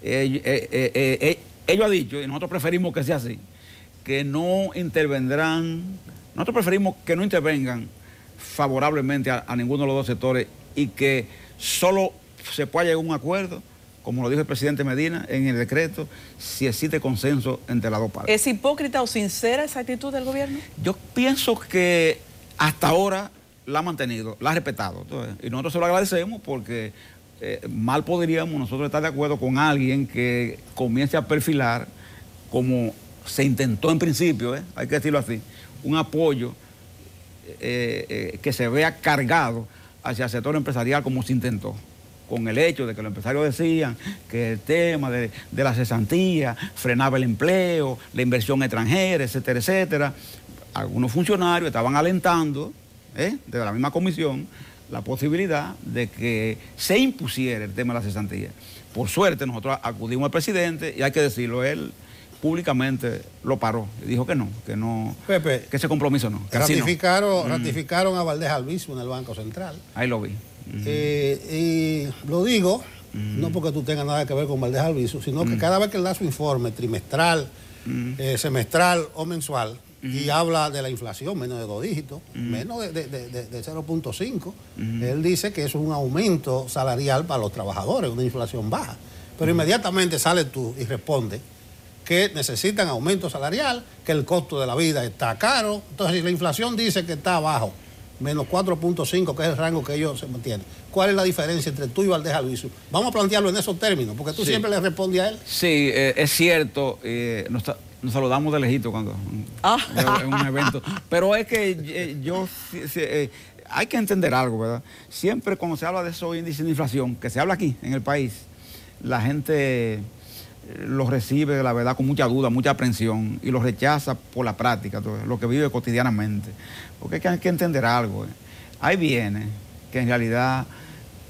Ellos han dicho, y nosotros preferimos que sea así, que no intervendrán, nosotros preferimos que no intervengan favorablemente a ninguno de los dos sectores y que solo se pueda llegar a un acuerdo, como lo dijo el presidente Medina en el decreto, si existe consenso entre las dos partes. ¿Es hipócrita o sincera esa actitud del gobierno? Yo pienso que hasta ahora la ha mantenido, la ha respetado. Entonces, y nosotros se lo agradecemos porque mal podríamos nosotros estar de acuerdo con alguien que comience a perfilar, como se intentó en principio, hay que decirlo así, un apoyo que se vea cargado hacia el sector empresarial como se intentó, con el hecho de que los empresarios decían que el tema de la cesantía frenaba el empleo, la inversión extranjera, etcétera, etcétera. Algunos funcionarios estaban alentando, desde la misma comisión, la posibilidad de que se impusiera el tema de la cesantía. Por suerte, nosotros acudimos al presidente y hay que decirlo, él públicamente lo paró y dijo que no, Pepe, que ese compromiso no. Ratificaron a Valdés Albizu en el Banco Central. Ahí lo vi. Y lo digo, no porque tú tengas nada que ver con Valdés Albizu, sino que cada vez que él da su informe trimestral, semestral o mensual, y habla de la inflación, menos de 2 dígitos, menos de 0.5, él dice que eso es un aumento salarial para los trabajadores, una inflación baja. Pero inmediatamente sale tú y responde que necesitan aumento salarial, que el costo de la vida está caro. Entonces, si la inflación dice que está abajo, menos 4.5, que es el rango que ellos se mantienen, ¿cuál es la diferencia entre tú y Valdés Albizu? Vamos a plantearlo en esos términos, porque tú siempre le respondes a él. Sí, es cierto, nos saludamos de lejito cuando en un evento, pero es que hay que entender algo, ¿verdad? Siempre cuando se habla de esos índices de inflación, que se habla aquí en el país, la gente los recibe, la verdad, con mucha duda, mucha aprensión y los rechaza por la práctica, lo que vive cotidianamente. Porque hay que entender algo. Hay bienes que en realidad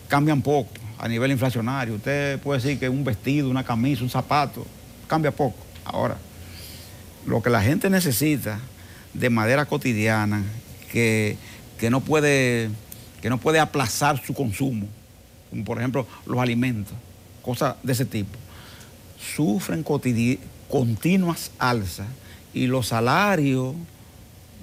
cambian poco a nivel inflacionario. Usted puede decir que un vestido, una camisa, un zapato, cambia poco. Ahora, lo que la gente necesita de manera cotidiana, que no puede aplazar su consumo, como por ejemplo los alimentos, cosas de ese tipo, sufren continuas alzas y los salarios,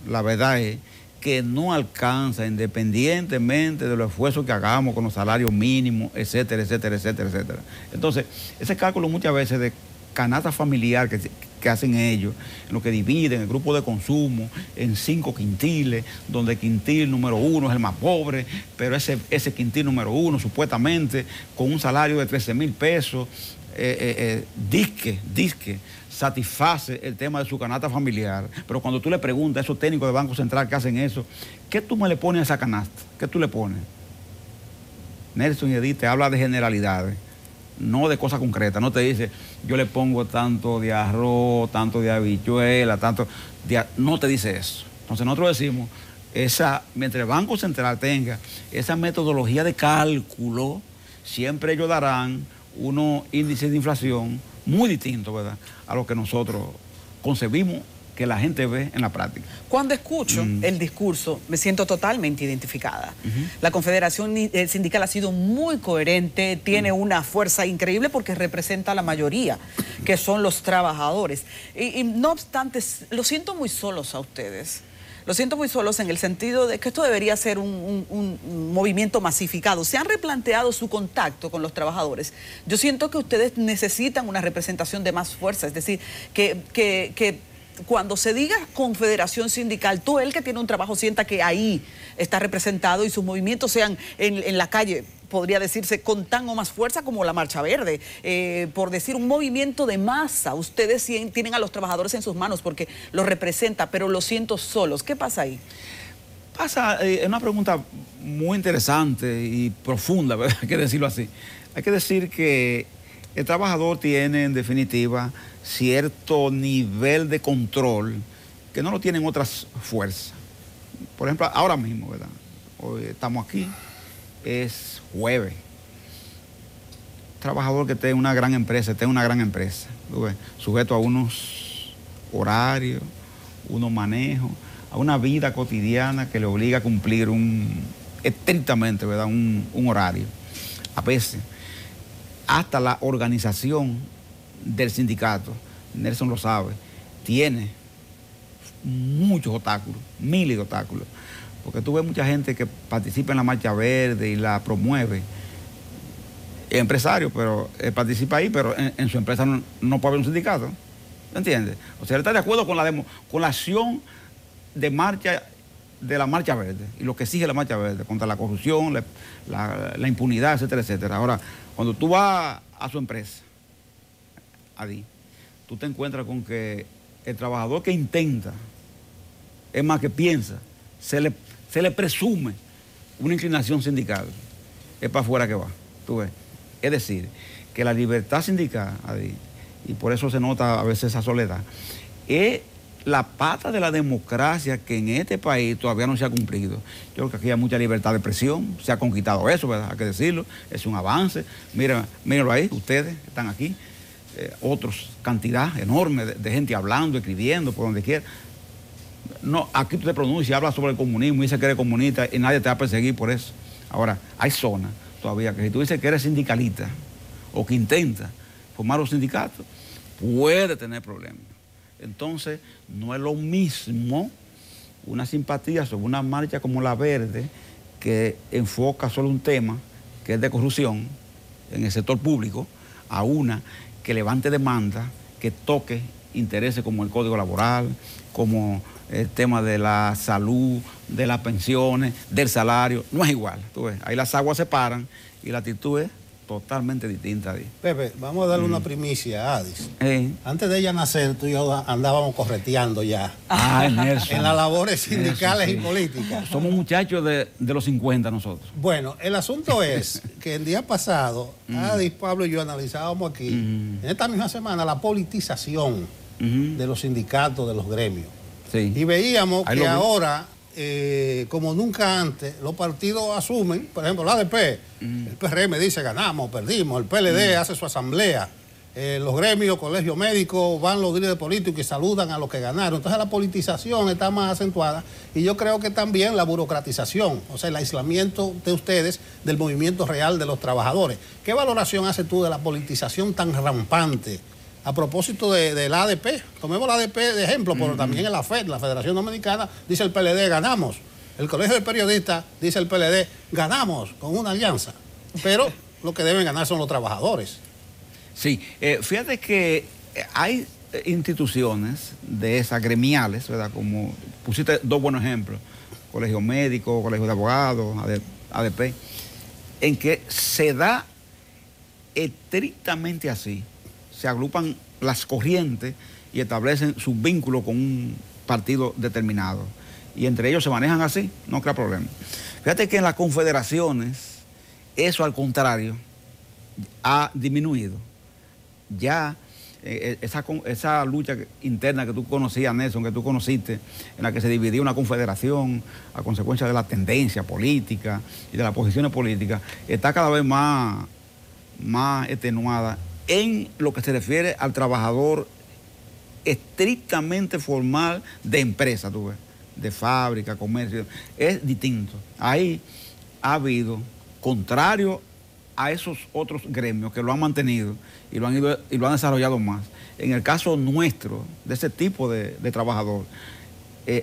la verdad es que no alcanza, independientemente de los esfuerzos que hagamos con los salarios mínimos, etcétera, etcétera, etcétera, etcétera. Entonces, ese cálculo muchas veces de canasta familiar que hacen ellos, en lo que dividen el grupo de consumo en 5 quintiles, donde el quintil número 1 es el más pobre, pero ese quintil número 1 supuestamente con un salario de 13,000 pesos, disque satisface el tema de su canasta familiar, pero cuando tú le preguntas a esos técnicos del Banco Central que hacen eso, ¿qué tú me le pones a esa canasta? ¿Qué tú le pones? Nelson y Edith te habla de generalidades, no de cosas concretas, no te dice yo le pongo tanto de arroz, tanto de habichuela, no te dice eso. Entonces nosotros decimos, mientras el Banco Central tenga esa metodología de cálculo, siempre ellos darán unos índices de inflación muy distintos, ¿verdad?, a lo que nosotros concebimos que la gente ve en la práctica. Cuando escucho el discurso, me siento totalmente identificada. La Confederación Sindical ha sido muy coherente, tiene una fuerza increíble porque representa a la mayoría, que son los trabajadores. Y no obstante, los siento muy solos a ustedes. Los siento muy solos en el sentido de que esto debería ser un movimiento masificado. ¿Se han replanteado su contacto con los trabajadores? Yo siento que ustedes necesitan una representación de más fuerza, es decir, que cuando se diga confederación sindical, tú, el que tiene un trabajo, sienta que ahí está representado y sus movimientos sean en la calle, podría decirse, con tan o más fuerza como la Marcha Verde. Por decir, un movimiento de masa. Ustedes tienen a los trabajadores en sus manos porque los representa, pero los siento solos. ¿Qué pasa ahí? Es una pregunta muy interesante y profunda, ¿verdad? Hay que decirlo así. Hay que decir que el trabajador tiene, en definitiva, cierto nivel de control que no lo tienen otras fuerzas. Por ejemplo, ahora mismo, ¿verdad? Hoy estamos aquí, es jueves. Trabajador que esté en una gran empresa, sujeto a unos horarios, unos manejos, a una vida cotidiana que le obliga a cumplir estrictamente, ¿verdad? Un horario. A veces, hasta la organización del sindicato, Nelson lo sabe, tiene muchos obstáculos, miles de obstáculos, porque tú ves mucha gente que participa en la Marcha Verde y la promueve, empresario, pero participa ahí, pero en su empresa no puede haber un sindicato, ¿entiendes? O sea, él está de acuerdo con la acción de la Marcha Verde y lo que exige la Marcha Verde contra la corrupción, la impunidad, etcétera, etcétera. Ahora, cuando tú vas a su empresa, ahí, tú te encuentras con que el trabajador que intenta, es más que piensa, se le presume una inclinación sindical, es para afuera que va, tú ves. Es decir, que la libertad sindical, ahí, y por eso se nota a veces esa soledad, es la pata de la democracia que en este país todavía no se ha cumplido. Yo creo que aquí hay mucha libertad de expresión, se ha conquistado eso, ¿verdad? Hay que decirlo, es un avance. Mírenlo ahí, ustedes están aquí. Otros, cantidad enorme de gente hablando, escribiendo, por donde quiera. No, aquí tú te pronuncias, hablas sobre el comunismo y dices que eres comunista y nadie te va a perseguir por eso. Ahora, hay zonas todavía que si tú dices que eres sindicalista o que intenta formar un sindicato, puede tener problemas. Entonces, no es lo mismo una simpatía sobre una marcha como la Verde, que enfoca solo un tema, que es de corrupción en el sector público, a una que levante demanda, que toque intereses como el Código Laboral, como el tema de la salud, de las pensiones, del salario. No es igual, tú ves. Ahí las aguas se paran y la actitud es totalmente distinta. Pepe, vamos a darle una primicia a Adis. Antes de ella nacer, tú y yo andábamos correteando ya. Nelson. En las labores sindicales y políticas. Somos muchachos de los 50 nosotros. Bueno, el asunto es que el día pasado, Adis, Pablo y yo analizábamos aquí, en esta misma semana, la politización de los sindicatos, de los gremios. Sí. Y veíamos que ahora, como nunca antes, los partidos asumen, por ejemplo, la ADP, el PRM dice ganamos, perdimos, el PLD hace su asamblea, los gremios, colegios médicos, van los líderes políticos y saludan a los que ganaron. Entonces la politización está más acentuada y yo creo que también la burocratización, o sea, el aislamiento de ustedes del movimiento real de los trabajadores. ¿Qué valoración haces tú de la politización tan rampante? A propósito del ADP, tomemos la ADP de ejemplo, pero también en la FED, la Federación Dominicana, dice el PLD, ganamos. El Colegio de Periodistas, dice el PLD, ganamos con una alianza. Pero lo que deben ganar son los trabajadores. Sí, fíjate que hay instituciones de esas gremiales, ¿verdad? Como pusiste dos buenos ejemplos, Colegio Médico, Colegio de Abogados, ADP, en que se da estrictamente así. Se agrupan las corrientes y establecen sus vínculos con un partido determinado. Y entre ellos se manejan así, no crea problema. Fíjate que en las confederaciones, eso al contrario, ha disminuido. Ya esa lucha interna que tú conocías, Nelson, que tú conociste, en la que se dividía una confederación a consecuencia de la tendencia política y de las posiciones políticas, está cada vez más extenuada en lo que se refiere al trabajador estrictamente formal de empresa, tú ves, de fábrica, comercio, es distinto. Ahí ha habido, contrario a esos otros gremios que lo han mantenido y lo han desarrollado más. En el caso nuestro, de ese tipo de trabajador,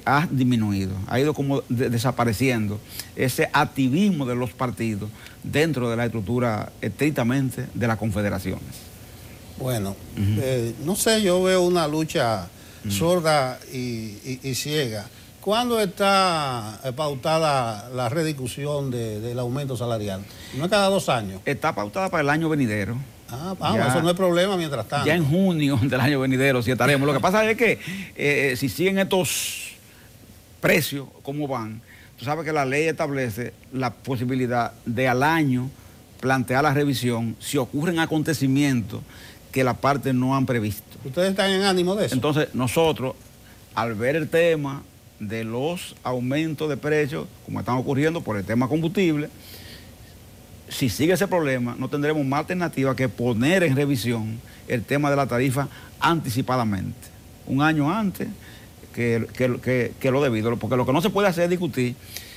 ha disminuido, ha ido como desapareciendo ese activismo de los partidos dentro de la estructura estrictamente de las confederaciones. Bueno, no sé, yo veo una lucha sorda y ciega. ¿Cuándo está pautada la rediscusión del aumento salarial? ¿No es cada 2 años? Está pautada para el año venidero. Eso no es problema mientras tanto. Ya en junio del año venidero sí estaremos. Lo que pasa es que si siguen estos precios como van, tú sabes que la ley establece la posibilidad de al año plantear la revisión si ocurren acontecimientos que las partes no han previsto. ¿Ustedes están en ánimo de eso? Entonces nosotros, al ver el tema de los aumentos de precios, como están ocurriendo por el tema combustible, si sigue ese problema, no tendremos más alternativa que poner en revisión el tema de la tarifa anticipadamente, 1 año antes que lo debido, porque lo que no se puede hacer es discutir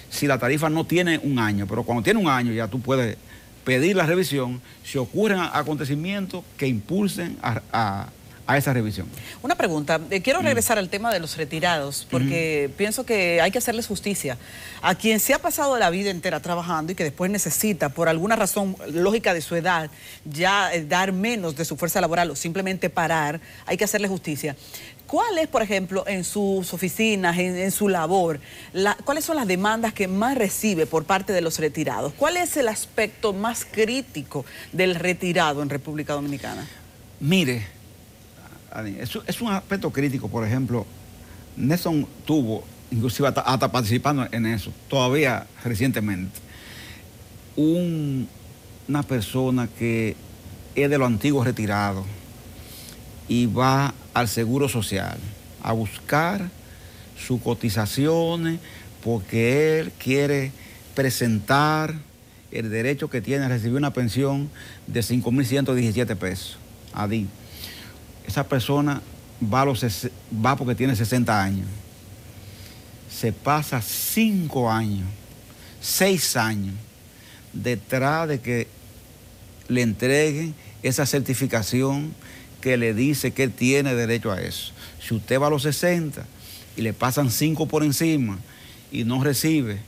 si la tarifa no tiene 1 año, pero cuando tiene 1 año ya tú puedes pedir la revisión si ocurren acontecimientos que impulsen a esa revisión. Una pregunta, quiero regresar al tema de los retirados, porque pienso que hay que hacerles justicia. A quien se ha pasado la vida entera trabajando y que después necesita, por alguna razón lógica de su edad, ya dar menos de su fuerza laboral o simplemente parar, hay que hacerle justicia. ¿Cuál es, por ejemplo, en sus oficinas, en su labor, cuáles son las demandas que más recibe por parte de los retirados? ¿Cuál es el aspecto más crítico del retirado en República Dominicana? Mire, es un aspecto crítico. Por ejemplo, Nelson tuvo, inclusive hasta participando en eso, todavía recientemente, una persona que es de los antiguos retirados y va al Seguro Social a buscar sus cotizaciones porque él quiere presentar el derecho que tiene a recibir una pensión de 5.117 pesos. Adí. Esa persona va porque tiene 60 años. Se pasa 5 años, 6 años detrás de que le entreguen esa certificación que le dice que él tiene derecho a eso. Si usted va a los 60 y le pasan 5 por encima y no recibe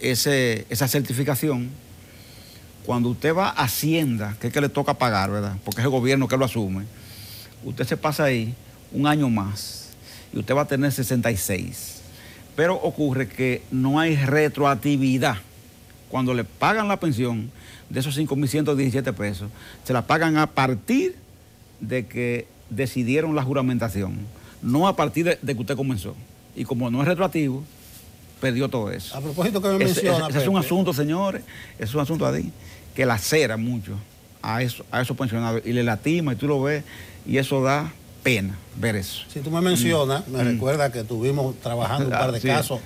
esa certificación, cuando usted va a Hacienda, que es que le toca pagar, ¿verdad? Porque es el gobierno que lo asume, usted se pasa ahí 1 año más y usted va a tener 66. Pero ocurre que no hay retroactividad. Cuando le pagan la pensión de esos 5.117 pesos, se la pagan a partir de que decidieron la juramentación, no a partir de que usted comenzó. Y como no es retroactivo, perdió todo eso. A propósito que me menciona, ese es un asunto, señores, es un asunto ahí que lacera mucho a esos pensionados y le lastima y tú lo ves y eso da pena ver eso. Si tú me mencionas, me recuerda que estuvimos trabajando un par de casos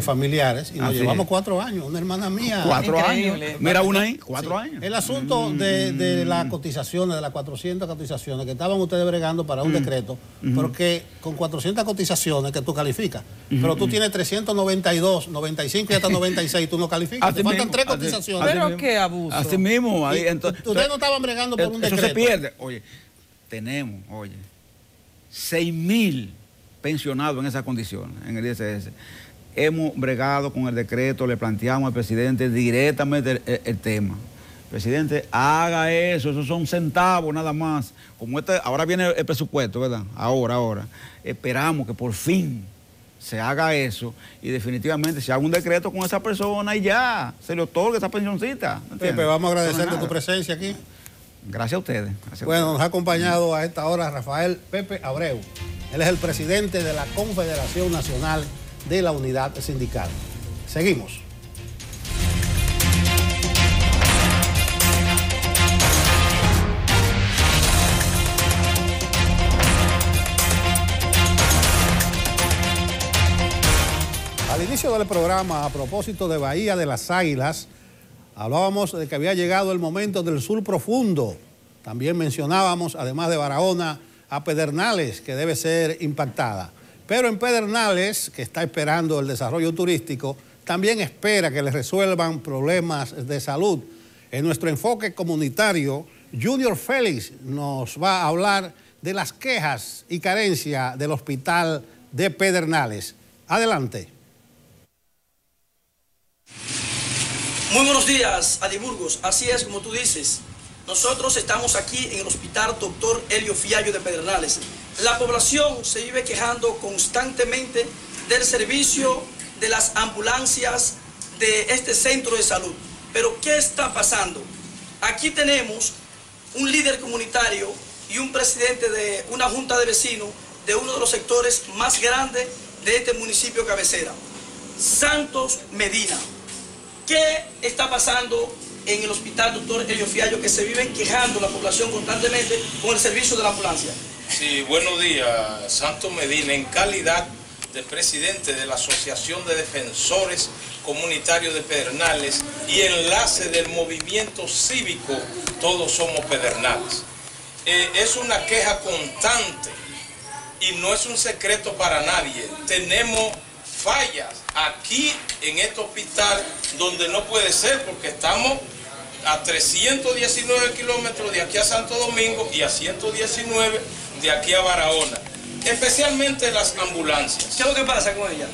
familiares y nos llevamos 4 años. Una hermana mía. 4 años. Mira una ahí, 4 años. El asunto de las cotizaciones, de las 400 cotizaciones que estaban ustedes bregando para un decreto, porque con 400 cotizaciones que tú calificas, pero tú tienes 392, 95 y hasta 96, tú no calificas. Te faltan 3 cotizaciones. Pero qué abuso. Así mismo. Ahí, ustedes no estaban bregando por un decreto. Eso se pierde. Oye, tenemos, 6.000 pensionados en esas condiciones, en el ISS. Hemos bregado con el decreto, le planteamos al presidente directamente el tema. Presidente, haga eso, esos son centavos nada más. Como ahora viene el presupuesto, ¿verdad? Ahora. Esperamos que por fin se haga eso y definitivamente se haga un decreto con esa persona y ya, se le otorga esa pensioncita. Pepe, vamos a agradecerte tu presencia aquí. Gracias a ustedes. Nos ha acompañado a esta hora Rafael Pepe Abreu. Él es el presidente de la Confederación Nacional de la Unidad Sindical. Seguimos. Al inicio del programa, a propósito de Bahía de las Águilas, hablábamos de que había llegado el momento del sur profundo. También mencionábamos, además de Barahona, a Pedernales, que debe ser impactada. Pero en Pedernales, que está esperando el desarrollo turístico, también espera que le resuelvan problemas de salud. En nuestro enfoque comunitario, Junior Félix nos va a hablar de las quejas y carencias del hospital de Pedernales. Adelante. Muy buenos días, Adi Burgos. Así es como tú dices. Nosotros estamos aquí en el Hospital Dr. Helio Fiallo de Pedernales. La población se vive quejando constantemente del servicio de las ambulancias de este centro de salud. Pero ¿qué está pasando? Aquí tenemos un líder comunitario y un presidente de una junta de vecinos de uno de los sectores más grandes de este municipio cabecera, Santos Medina. ¿Qué está pasando en el Hospital Dr. Helio Fiallo que se viven quejando la población constantemente con el servicio de la ambulancia? Sí, buenos días, Santos Medina, en calidad de presidente de la Asociación de Defensores Comunitarios de Pedernales y enlace del movimiento cívico Todos Somos Pedernales. Es una queja constante y no es un secreto para nadie. Tenemos fallas aquí en este hospital donde no puede ser porque estamos a 319 kilómetros de aquí a Santo Domingo y a 119 de aquí a Barahona, especialmente las ambulancias. ¿Qué es lo que pasa con ellas?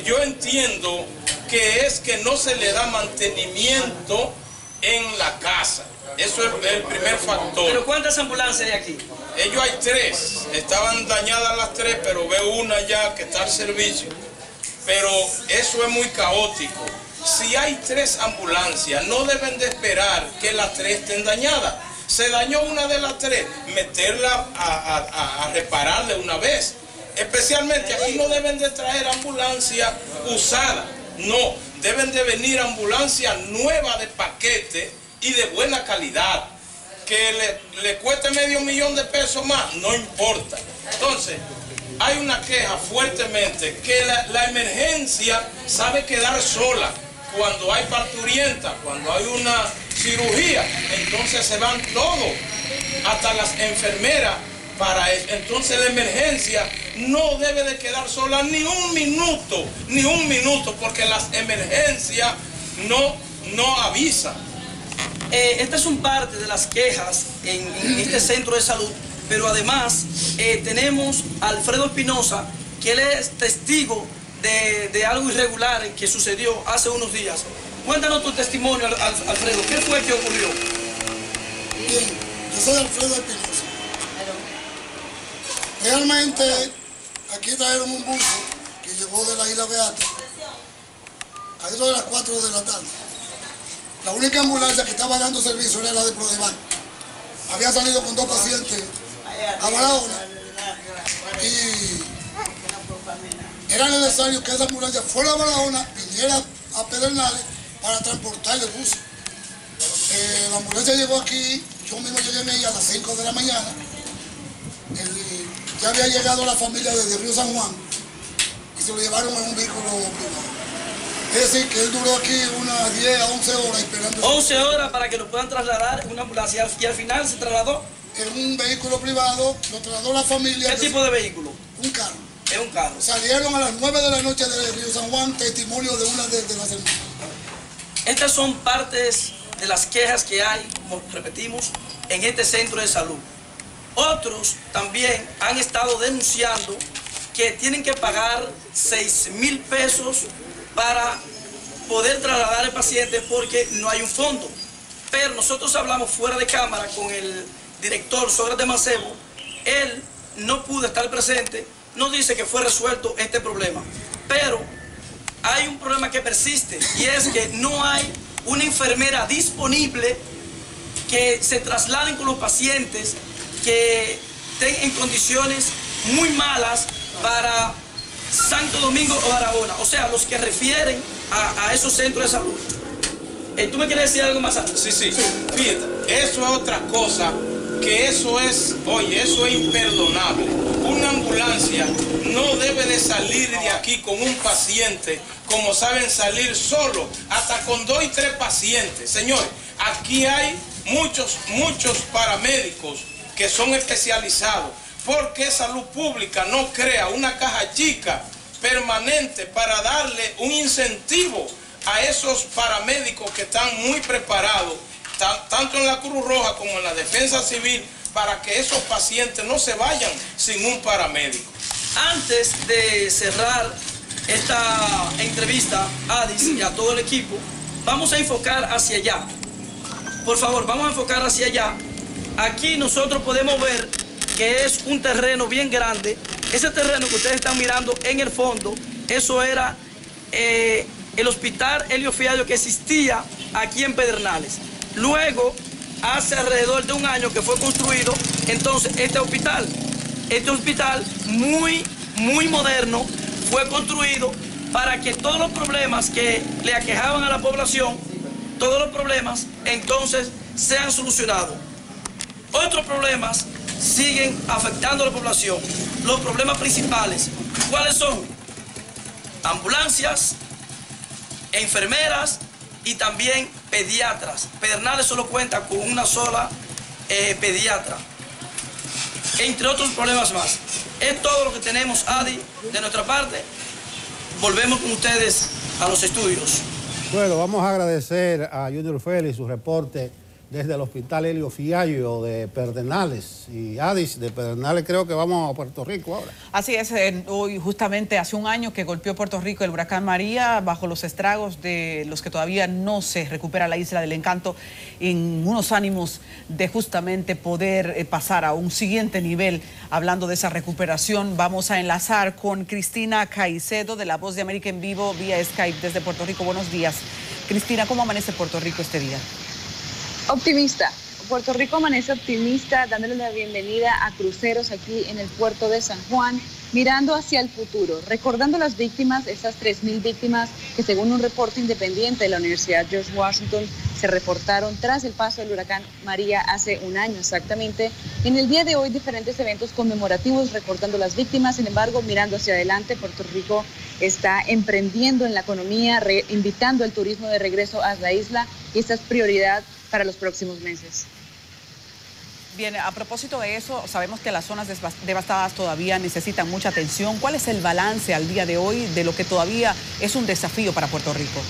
Yo entiendo que es que no se le da mantenimiento en la casa. Eso es el primer factor. ¿Pero cuántas ambulancias hay aquí? Ellos hay 3, estaban dañadas las 3, pero veo una ya que está al servicio. Pero eso es muy caótico. Si hay 3 ambulancias, no deben de esperar que las 3 estén dañadas. Se dañó una de las 3, meterla a reparar de una vez. Especialmente aquí no deben de traer ambulancia usada. No, deben de venir ambulancias nuevas de paquete y de buena calidad. Que le cueste $500,000 de pesos más, no importa. Entonces, hay una queja fuertemente que la emergencia sabe quedar sola cuando hay parturienta, cuando hay una cirugía, entonces se van todos, hasta las enfermeras para eso. Entonces la emergencia no debe de quedar sola ni un minuto, porque las emergencias no avisan. Estas son parte de las quejas en este centro de salud, pero además tenemos a Alfredo Espinosa, que él es testigo de algo irregular que sucedió hace unos días. Cuéntanos tu testimonio, Alfredo. ¿Qué fue que ocurrió? Bien, yo soy Alfredo Espinosa. Realmente, aquí trajeron un bus que llegó de la Isla Beata a eso de las 4 de la tarde. La única ambulancia que estaba dando servicio era la de Prodevan. Había salido con 2 pacientes a Barahona y era necesario que esa ambulancia fuera a Barahona, viniera a Pedernales para transportar el bus. La ambulancia llegó aquí, yo mismo llegué en ella a las 5 de la mañana. Ya había llegado la familia desde Río San Juan y se lo llevaron en un vehículo privado. Es decir, que él duró aquí unas 10 a 11 horas esperando. 11 horas para que lo puedan trasladar en una ambulancia y al final se trasladó. En un vehículo privado, lo trasladó la familia. ¿Qué tipo de vehículo? Un carro. Es un carro. Salieron a las 9 de la noche de Río San Juan, testimonio de una de las hermanas. Estas son partes de las quejas que hay, como repetimos, en este centro de salud. Otros también han estado denunciando que tienen que pagar 6,000 pesos para poder trasladar al paciente porque no hay un fondo. Pero nosotros hablamos fuera de cámara con el director Sócrates Mancebo. Él no pudo estar presente, nos dice que fue resuelto este problema. Pero hay un problema que persiste y es que no hay una enfermera disponible que se trasladen con los pacientes que estén en condiciones muy malas para Santo Domingo o Barahona, o sea, los que refieren a esos centros de salud. ¿Tú me quieres decir algo más? Sí. Fíjate, eso es otra cosa, que eso es imperdonable. Una ambulancia no debe de salir de aquí con un paciente como saben salir solo, hasta con 2 y 3 pacientes. Señores, aquí hay muchos paramédicos que son especializados. ¿Por qué Salud Pública no crea una caja chica permanente para darle un incentivo a esos paramédicos que están muy preparados, tanto en la Cruz Roja como en la Defensa Civil, para que esos pacientes no se vayan sin un paramédico? Antes de cerrar esta entrevista, Adis y a todo el equipo, vamos a enfocar hacia allá. Por favor, vamos a enfocar hacia allá. Aquí nosotros podemos ver que es un terreno bien grande. Ese terreno que ustedes están mirando en el fondo, eso era el hospital Helio Fiallo que existía aquí en Pedernales. Luego, hace alrededor de un año que fue construido entonces este hospital. Este hospital muy moderno fue construido para que todos los problemas que le aquejaban a la población, todos los problemas entonces sean solucionados. Otros problemas siguen afectando a la población. Los problemas principales, ¿cuáles son? Ambulancias, enfermeras y también pediatras. Pedernales solo cuenta con una sola pediatra, entre otros problemas más. Es todo lo que tenemos, Adi, de nuestra parte. Volvemos con ustedes a los estudios. Bueno, vamos a agradecer a Junior Félix su reporte desde el Hospital Helio Fiallo de Pedernales. Y Adis, de Pedernales creo que vamos a Puerto Rico ahora. Así es, hoy justamente hace un año que golpeó Puerto Rico el huracán María, bajo los estragos de los que todavía no se recupera la Isla del Encanto, en unos ánimos de justamente poder pasar a un siguiente nivel. Hablando de esa recuperación, vamos a enlazar con Cristina Caicedo de La Voz de América en vivo vía Skype desde Puerto Rico. Buenos días. Cristina, ¿cómo amanece Puerto Rico este día? Optimista. Puerto Rico amanece optimista, dándole la bienvenida a cruceros aquí en el puerto de San Juan, mirando hacia el futuro, recordando las víctimas, esas 3.000 víctimas que según un reporte independiente de la Universidad George Washington se reportaron tras el paso del huracán María hace un año exactamente. En el día de hoy diferentes eventos conmemorativos recordando las víctimas, sin embargo mirando hacia adelante, Puerto Rico está emprendiendo en la economía, invitando el turismo de regreso a la isla y esta es prioridad para los próximos meses. Bien, a propósito de eso, sabemos que las zonas devastadas todavía necesitan mucha atención. ¿Cuál es el balance al día de hoy de lo que todavía es un desafío para Puerto Rico?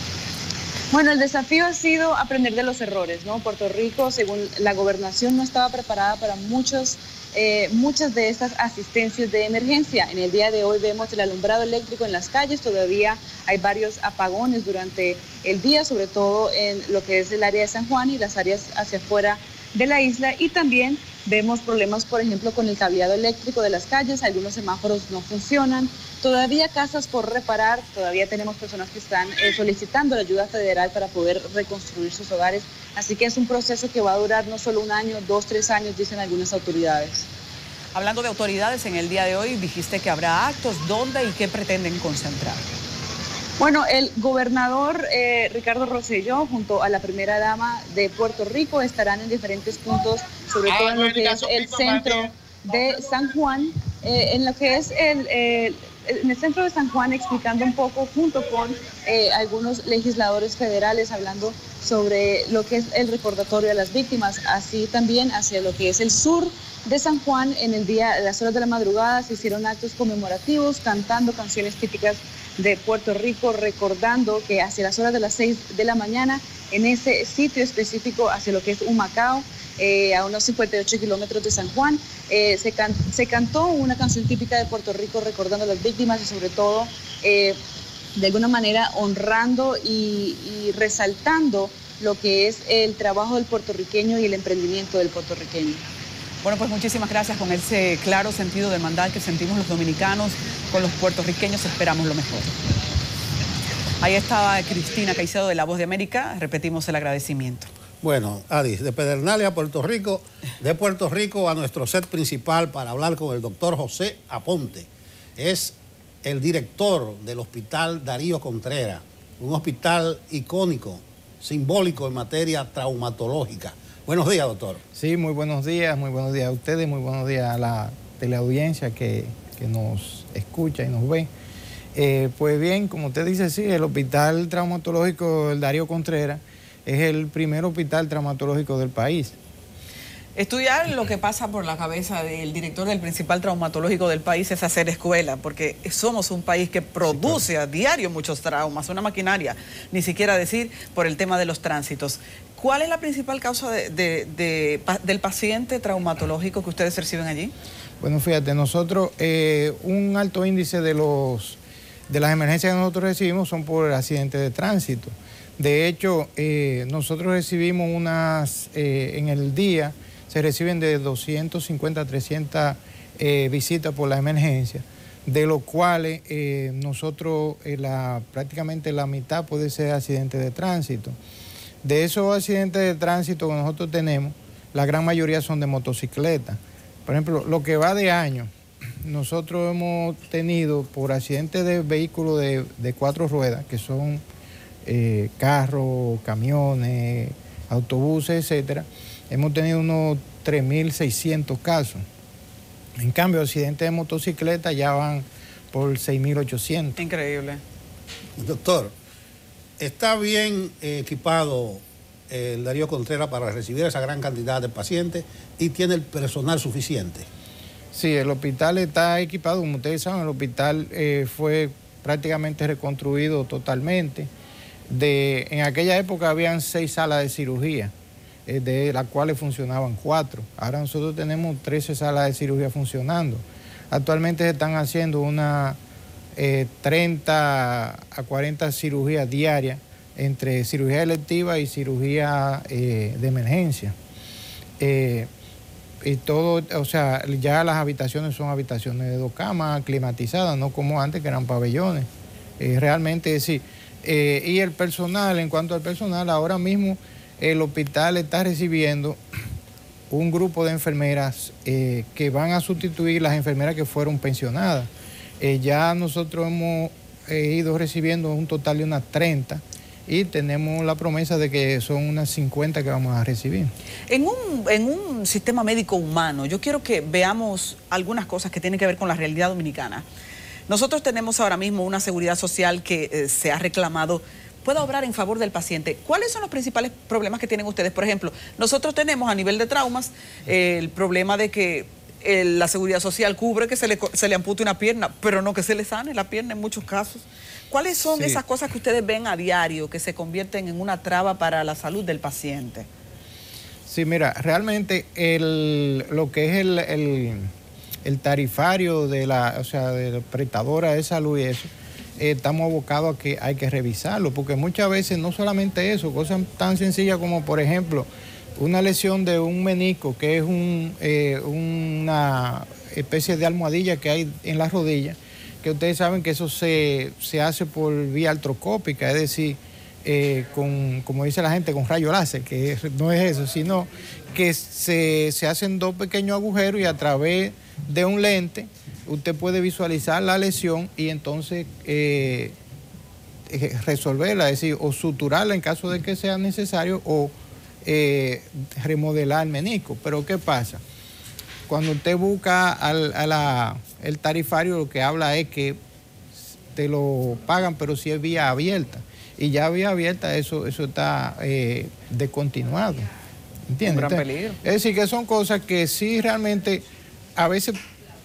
Bueno, el desafío ha sido aprender de los errores, ¿no? Puerto Rico, según la gobernación, no estaba preparada para muchas de estas asistencias de emergencia. En el día de hoy vemos el alumbrado eléctrico en las calles, todavía hay varios apagones durante el día, sobre todo en lo que es el área de San Juan y las áreas hacia afuera de la isla, y también vemos problemas, por ejemplo, con el cableado eléctrico de las calles, algunos semáforos no funcionan, todavía casas por reparar, todavía tenemos personas que están solicitando la ayuda federal para poder reconstruir sus hogares, así que es un proceso que va a durar no solo un año, 2, 3 años, dicen algunas autoridades. Hablando de autoridades, en el día de hoy dijiste que habrá actos, ¿dónde y qué pretenden concentrar? Bueno, el gobernador Ricardo Rosselló junto a la primera dama de Puerto Rico estarán en diferentes puntos, sobre todo en lo que es el centro de San Juan, en lo que es en el centro de San Juan, explicando un poco junto con algunos legisladores federales, hablando sobre lo que es el recordatorio a las víctimas, así también hacia lo que es el sur de San Juan. En el día, a las horas de la madrugada, se hicieron actos conmemorativos, cantando canciones típicas de Puerto Rico, recordando que hacia las horas de las 6 de la mañana, en ese sitio específico, hacia lo que es Humacao, a unos 58 kilómetros de San Juan, se cantó una canción típica de Puerto Rico, recordando a las víctimas y sobre todo, de alguna manera, honrando y resaltando lo que es el trabajo del puertorriqueño y el emprendimiento del puertorriqueño. Bueno, pues muchísimas gracias. Con ese claro sentido de hermandad que sentimos los dominicanos con los puertorriqueños, esperamos lo mejor. Ahí estaba Cristina Caicedo de La Voz de América. Repetimos el agradecimiento. Bueno, Adis, de Pedernales a Puerto Rico, de Puerto Rico a nuestro set principal para hablar con el doctor José Aponte. Es el director del Hospital Darío Contreras, un hospital icónico, simbólico en materia traumatológica. Buenos días, doctor. Sí, muy buenos días a ustedes, muy buenos días a la teleaudiencia que nos escucha y nos ve. Pues bien, como usted dice, sí, el Hospital Traumatológico del Darío Contreras es el primer hospital traumatológico del país. Estudiar lo que pasa por la cabeza del director del principal traumatológico del país es hacer escuela, porque somos un país que produce a diario muchos traumas, una maquinaria, ni siquiera decir por el tema de los tránsitos. ¿Cuál es la principal causa del paciente traumatológico que ustedes reciben allí? Bueno, fíjate, nosotros un alto índice de las emergencias que nosotros recibimos son por accidentes de tránsito. De hecho, nosotros recibimos en el día, se reciben de 250 a 300 visitas por la emergencia, de los cuales nosotros prácticamente la mitad puede ser accidentes de tránsito. De esos accidentes de tránsito que nosotros tenemos, la gran mayoría son de motocicleta. Por ejemplo, lo que va de año, nosotros hemos tenido por accidentes de vehículos de 4 ruedas, que son carros, camiones, autobuses, etcétera, hemos tenido unos 3.600 casos. En cambio, accidentes de motocicleta ya van por 6.800. Increíble. Doctor, ¿está bien equipado el Darío Contreras para recibir esa gran cantidad de pacientes y tiene el personal suficiente? Sí, el hospital está equipado, como ustedes saben, el hospital fue prácticamente reconstruido totalmente. En aquella época habían 6 salas de cirugía, de las cuales funcionaban 4. Ahora nosotros tenemos 13 salas de cirugía funcionando. Actualmente se están haciendo unas 30 a 40 cirugías diarias, entre cirugía electiva y cirugía de emergencia. Y todo, o sea, ya las habitaciones son habitaciones de 2 camas, climatizadas, no como antes que eran pabellones. Realmente sí. Y el personal, en cuanto al personal, ahora mismo el hospital está recibiendo un grupo de enfermeras que van a sustituir las enfermeras que fueron pensionadas. Ya nosotros hemos ido recibiendo un total de unas 30 y tenemos la promesa de que son unas 50 que vamos a recibir. En un sistema médico humano, yo quiero que veamos algunas cosas que tienen que ver con la realidad dominicana. Nosotros tenemos ahora mismo una seguridad social que se ha reclamado pueda obrar en favor del paciente. ¿Cuáles son los principales problemas que tienen ustedes? Por ejemplo, nosotros tenemos a nivel de traumas el problema de que la seguridad social cubre que se le ampute una pierna, pero no que se le sane la pierna en muchos casos. ¿Cuáles son esas cosas que ustedes ven a diario que se convierten en una traba para la salud del paciente? Sí, mira, realmente lo que es el tarifario de la prestadora de salud y eso, estamos abocados a que hay que revisarlo, porque muchas veces no solamente eso, cosas tan sencillas como, por ejemplo, una lesión de un menisco, que es una especie de almohadilla que hay en la rodilla, que ustedes saben que eso se hace por vía artroscópica, es decir, como dice la gente, con rayo láser, que no es eso, sino que se hacen 2 pequeños agujeros y a través de un lente usted puede visualizar la lesión y entonces resolverla, es decir, o suturarla en caso de que sea necesario o remodelar el menisco. Pero ¿qué pasa? Cuando usted busca el tarifario, lo que habla es que te lo pagan, pero si es vía abierta. Y ya vía abierta eso está descontinuado. ¿Entiendes? Un gran peligro. Es decir, que son cosas que sí realmente a veces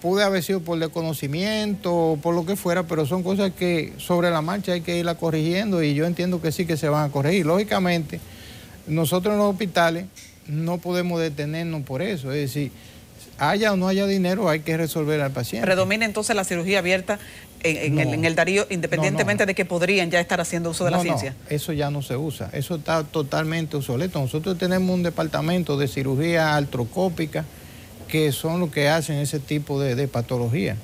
puede haber sido por desconocimiento o por lo que fuera, pero son cosas que sobre la marcha hay que irla corrigiendo y yo entiendo que sí que se van a corregir. Lógicamente, nosotros en los hospitales no podemos detenernos por eso, es decir, haya o no haya dinero, hay que resolver al paciente. ¿Predomina entonces la cirugía abierta en el Darío, independientemente de que podrían ya estar haciendo uso de la ciencia? No, eso ya no se usa, eso está totalmente obsoleto. Nosotros tenemos un departamento de cirugía artroscópica que son los que hacen ese tipo de patología.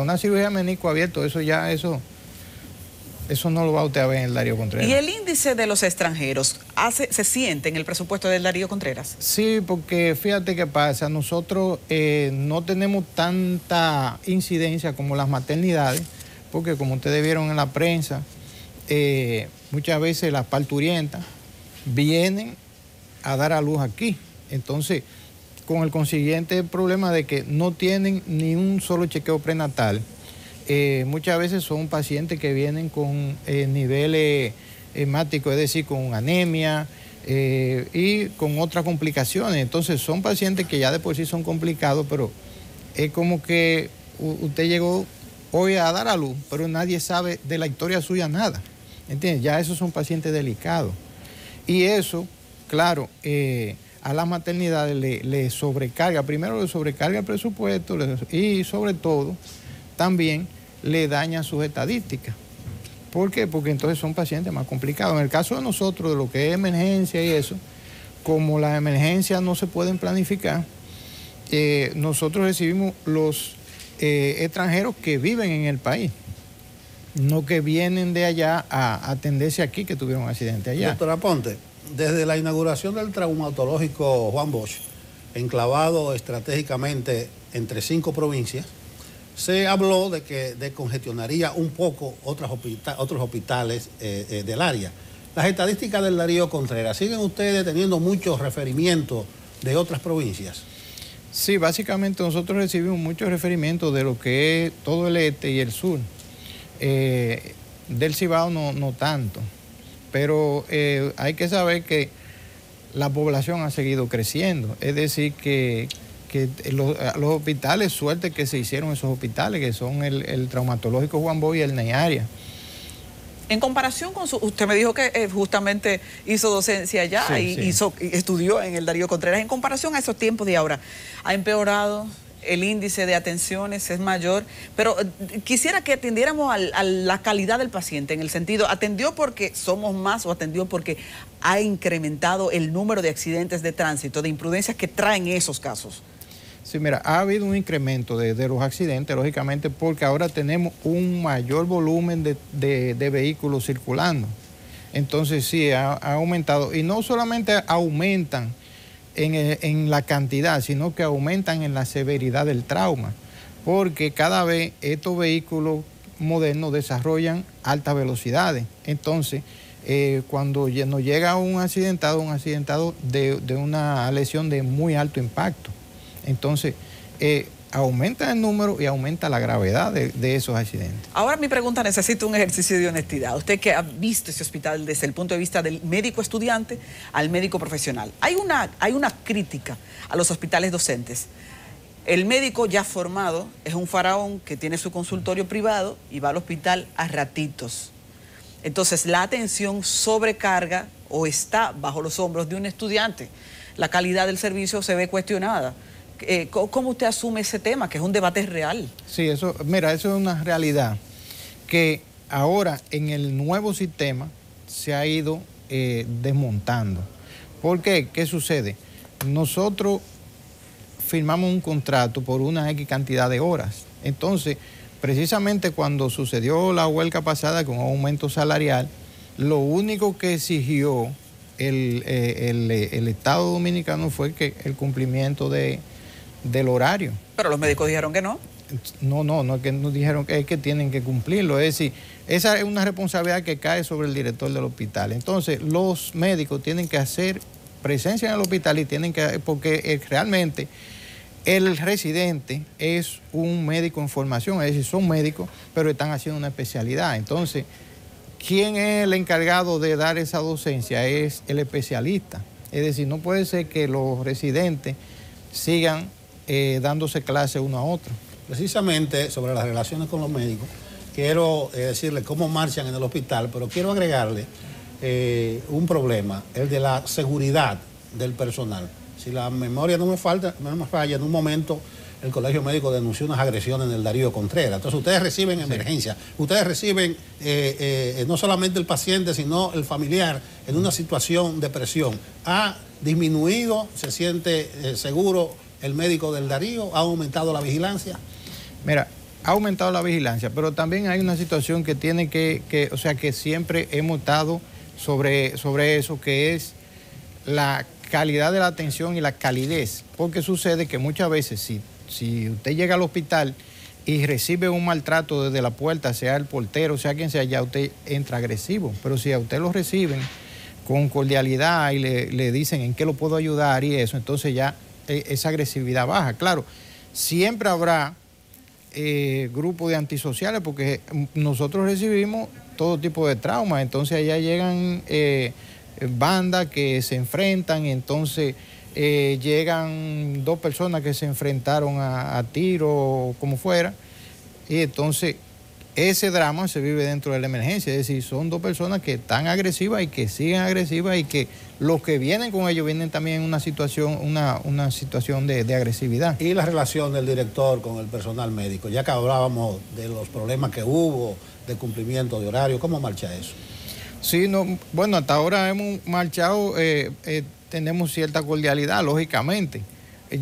Una cirugía menisco abierto, eso no lo va usted a ver en el Darío Contreras. ¿Y el índice de los extranjeros se siente en el presupuesto del Darío Contreras? Sí, porque fíjate qué pasa, nosotros no tenemos tanta incidencia como las maternidades, porque como ustedes vieron en la prensa, muchas veces las parturientas vienen a dar a luz aquí. Entonces, con el consiguiente problema de que no tienen ni un solo chequeo prenatal, muchas veces son pacientes que vienen con niveles hemáticos, es decir, con anemia y con otras complicaciones. Entonces, son pacientes que ya de por sí son complicados, pero es como que usted llegó hoy a dar a luz, pero nadie sabe de la historia suya nada. ¿Entiendes? Ya esos son pacientes delicados. Y eso, claro, a las maternidades le sobrecarga, primero le sobrecarga el presupuesto y sobre todo también le daña sus estadísticas. ¿Por qué? Porque entonces son pacientes más complicados. En el caso de nosotros, de lo que es emergencia y eso, como las emergencias no se pueden planificar, nosotros recibimos los extranjeros que viven en el país, no que vienen de allá a atenderse aquí, que tuvieron un accidente allá. Doctor Aponte, desde la inauguración del traumatológico Juan Bosch, enclavado estratégicamente entre 5 provincias, se habló de que descongestionaría un poco otros hospitales del área. Las estadísticas del Darío Contreras, ¿siguen ustedes teniendo muchos referimientos de otras provincias? Sí, básicamente nosotros recibimos muchos referimientos de lo que es todo el este y el sur. Del Cibao no tanto, pero hay que saber que la población ha seguido creciendo, es decir que los hospitales, suerte que se hicieron esos hospitales, que son el traumatológico Juan Bosch y el Nearia. En comparación con usted me dijo que justamente hizo docencia allá y estudió en el Darío Contreras. En comparación a esos tiempos de ahora, ¿ha empeorado? El índice de atenciones es mayor, pero quisiera que atendiéramos a la calidad del paciente, en el sentido, ¿atendió porque somos más o atendió porque ha incrementado el número de accidentes de tránsito, de imprudencias que traen esos casos? Sí, mira, ha habido un incremento de los accidentes, lógicamente, porque ahora tenemos un mayor volumen de vehículos circulando. Entonces sí, ha aumentado, y no solamente aumentan en la cantidad, sino que aumentan en la severidad del trauma, porque cada vez estos vehículos modernos desarrollan altas velocidades. Entonces, cuando nos llega un accidentado de una lesión de muy alto impacto, entonces aumenta el número y aumenta la gravedad de esos accidentes. Ahora mi pregunta necesita un ejercicio de honestidad. Usted que ha visto ese hospital desde el punto de vista del médico estudiante al médico profesional. Hay una crítica a los hospitales docentes. El médico ya formado es un faraón que tiene su consultorio privado y va al hospital a ratitos. Entonces la atención sobrecarga o está bajo los hombros de un estudiante. La calidad del servicio se ve cuestionada. ¿Cómo usted asume ese tema, que es un debate real? Sí, eso es una realidad que ahora en el nuevo sistema se ha ido desmontando. ¿Por qué? ¿Qué sucede? Nosotros firmamos un contrato por una X cantidad de horas. Entonces, precisamente cuando sucedió la huelga pasada con un aumento salarial, lo único que exigió el Estado Dominicano fue que el cumplimiento del horario. Pero los médicos dijeron que no. No es que nos dijeron que es que tienen que cumplirlo. Es decir, esa es una responsabilidad que cae sobre el director del hospital. Entonces, los médicos tienen que hacer presencia en el hospital y tienen que, porque realmente el residente es un médico en formación, es decir, son médicos, pero están haciendo una especialidad. Entonces, ¿quién es el encargado de dar esa docencia? Es el especialista. Es decir, no puede ser que los residentes sigan dándose clase uno a otro. Precisamente sobre las relaciones con los médicos, quiero decirle cómo marchan en el hospital, pero quiero agregarle un problema, el de la seguridad del personal. Si la memoria no me falla, en un momento el Colegio Médico denunció unas agresiones en el Darío Contreras. Entonces ustedes reciben emergencia, ustedes reciben no solamente el paciente, sino el familiar en una situación de presión. ¿Ha disminuido, se siente seguro el médico del Darío? ¿Ha aumentado la vigilancia? Mira, ha aumentado la vigilancia, pero también hay una situación que tiene o sea, que siempre hemos estado sobre eso, que es la calidad de la atención y la calidez. Porque sucede que muchas veces, si usted llega al hospital y recibe un maltrato desde la puerta, sea el portero, sea quien sea, ya usted entra agresivo. Pero si a usted lo reciben con cordialidad y le dicen en qué lo puedo ayudar y eso, entonces ya esa agresividad baja. Claro, siempre habrá grupos de antisociales porque nosotros recibimos todo tipo de traumas, entonces allá llegan bandas que se enfrentan, entonces llegan dos personas que se enfrentaron a tiro o como fuera, y entonces ese drama se vive dentro de la emergencia. Es decir, son dos personas que están agresivas y que siguen agresivas y que los que vienen con ellos vienen también en una situación, una situación de agresividad. Y la relación del director con el personal médico, ya que hablábamos de los problemas que hubo, de cumplimiento de horario, ¿cómo marcha eso? Sí, no, bueno, hasta ahora hemos marchado, tenemos cierta cordialidad, lógicamente.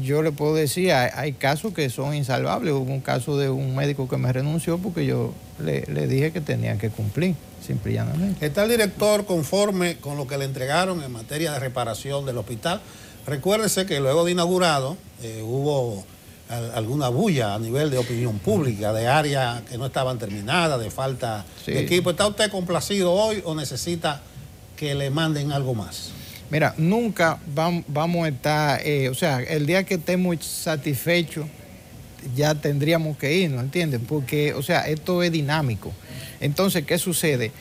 Yo le puedo decir, hay casos que son insalvables. Hubo un caso de un médico que me renunció porque yo le dije que tenía que cumplir, simple y llanamente. ¿Está el director conforme con lo que le entregaron en materia de reparación del hospital? Recuérdese que luego de inaugurado hubo alguna bulla a nivel de opinión pública, de áreas que no estaban terminadas, de falta de equipo. ¿Está usted complacido hoy o necesita que le manden algo más? Mira, nunca vamos a estar, o sea, el día que estemos satisfechos ya tendríamos que irnos, ¿entienden? Porque, o sea, esto es dinámico. Entonces, ¿qué sucede?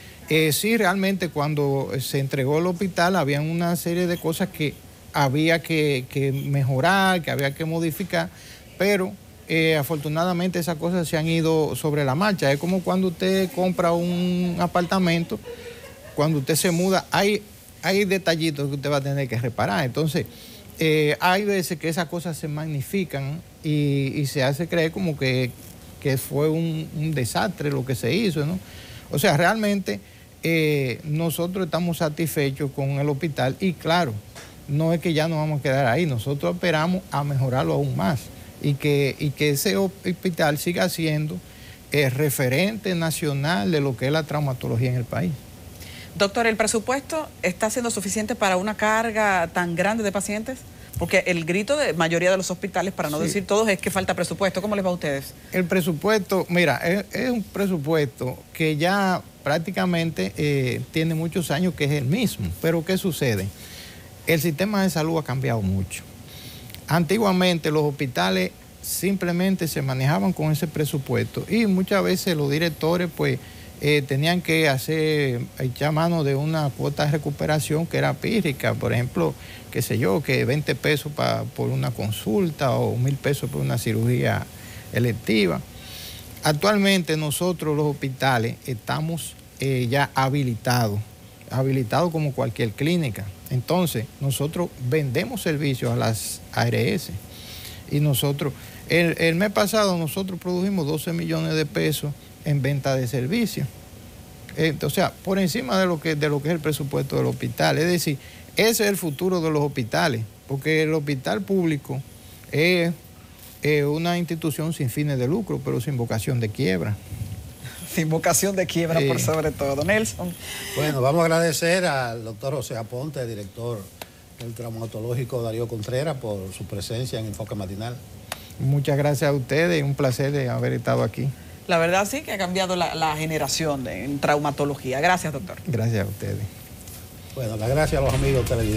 Sí, realmente cuando se entregó el hospital había una serie de cosas que había que mejorar, que había que modificar, pero afortunadamente esas cosas se han ido sobre la marcha. Es como cuando usted compra un apartamento, cuando usted se muda, hay detallitos que usted va a tener que reparar. Entonces, hay veces que esas cosas se magnifican y se hace creer como que fue un desastre lo que se hizo, ¿no? O sea, realmente nosotros estamos satisfechos con el hospital y claro, no es que ya nos vamos a quedar ahí, nosotros esperamos a mejorarlo aún más y que ese hospital siga siendo referente nacional de lo que es la traumatología en el país. Doctor, ¿el presupuesto está siendo suficiente para una carga tan grande de pacientes? Porque el grito de mayoría de los hospitales, para no decir todos, es que falta presupuesto. ¿Cómo les va a ustedes? El presupuesto, mira, es un presupuesto que ya prácticamente tiene muchos años que es el mismo. Pero ¿qué sucede? El sistema de salud ha cambiado mucho. Antiguamente los hospitales simplemente se manejaban con ese presupuesto y muchas veces los directores pues tenían que echar mano de una cuota de recuperación que era pírrica, por ejemplo, qué sé yo, que 20 pesos por una consulta o 1.000 pesos por una cirugía electiva. Actualmente nosotros los hospitales estamos ya habilitados como cualquier clínica. Entonces nosotros vendemos servicios a las ARS y nosotros, el mes pasado nosotros produjimos 12 millones de pesos en venta de servicios. O sea, por encima de lo que es el presupuesto del hospital. Es decir, ese es el futuro de los hospitales, porque el hospital público es una institución sin fines de lucro, pero sin vocación de quiebra. Sin vocación de quiebra, por sobre todo. Nelson. Bueno, vamos a agradecer al doctor José Aponte, director del traumatológico Darío Contreras, por su presencia en Enfoque Matinal. Muchas gracias a ustedes, un placer de haber estado aquí. La verdad sí que ha cambiado la generación en traumatología. Gracias, doctor. Gracias a ustedes. Bueno, las gracias a los amigos televidentes.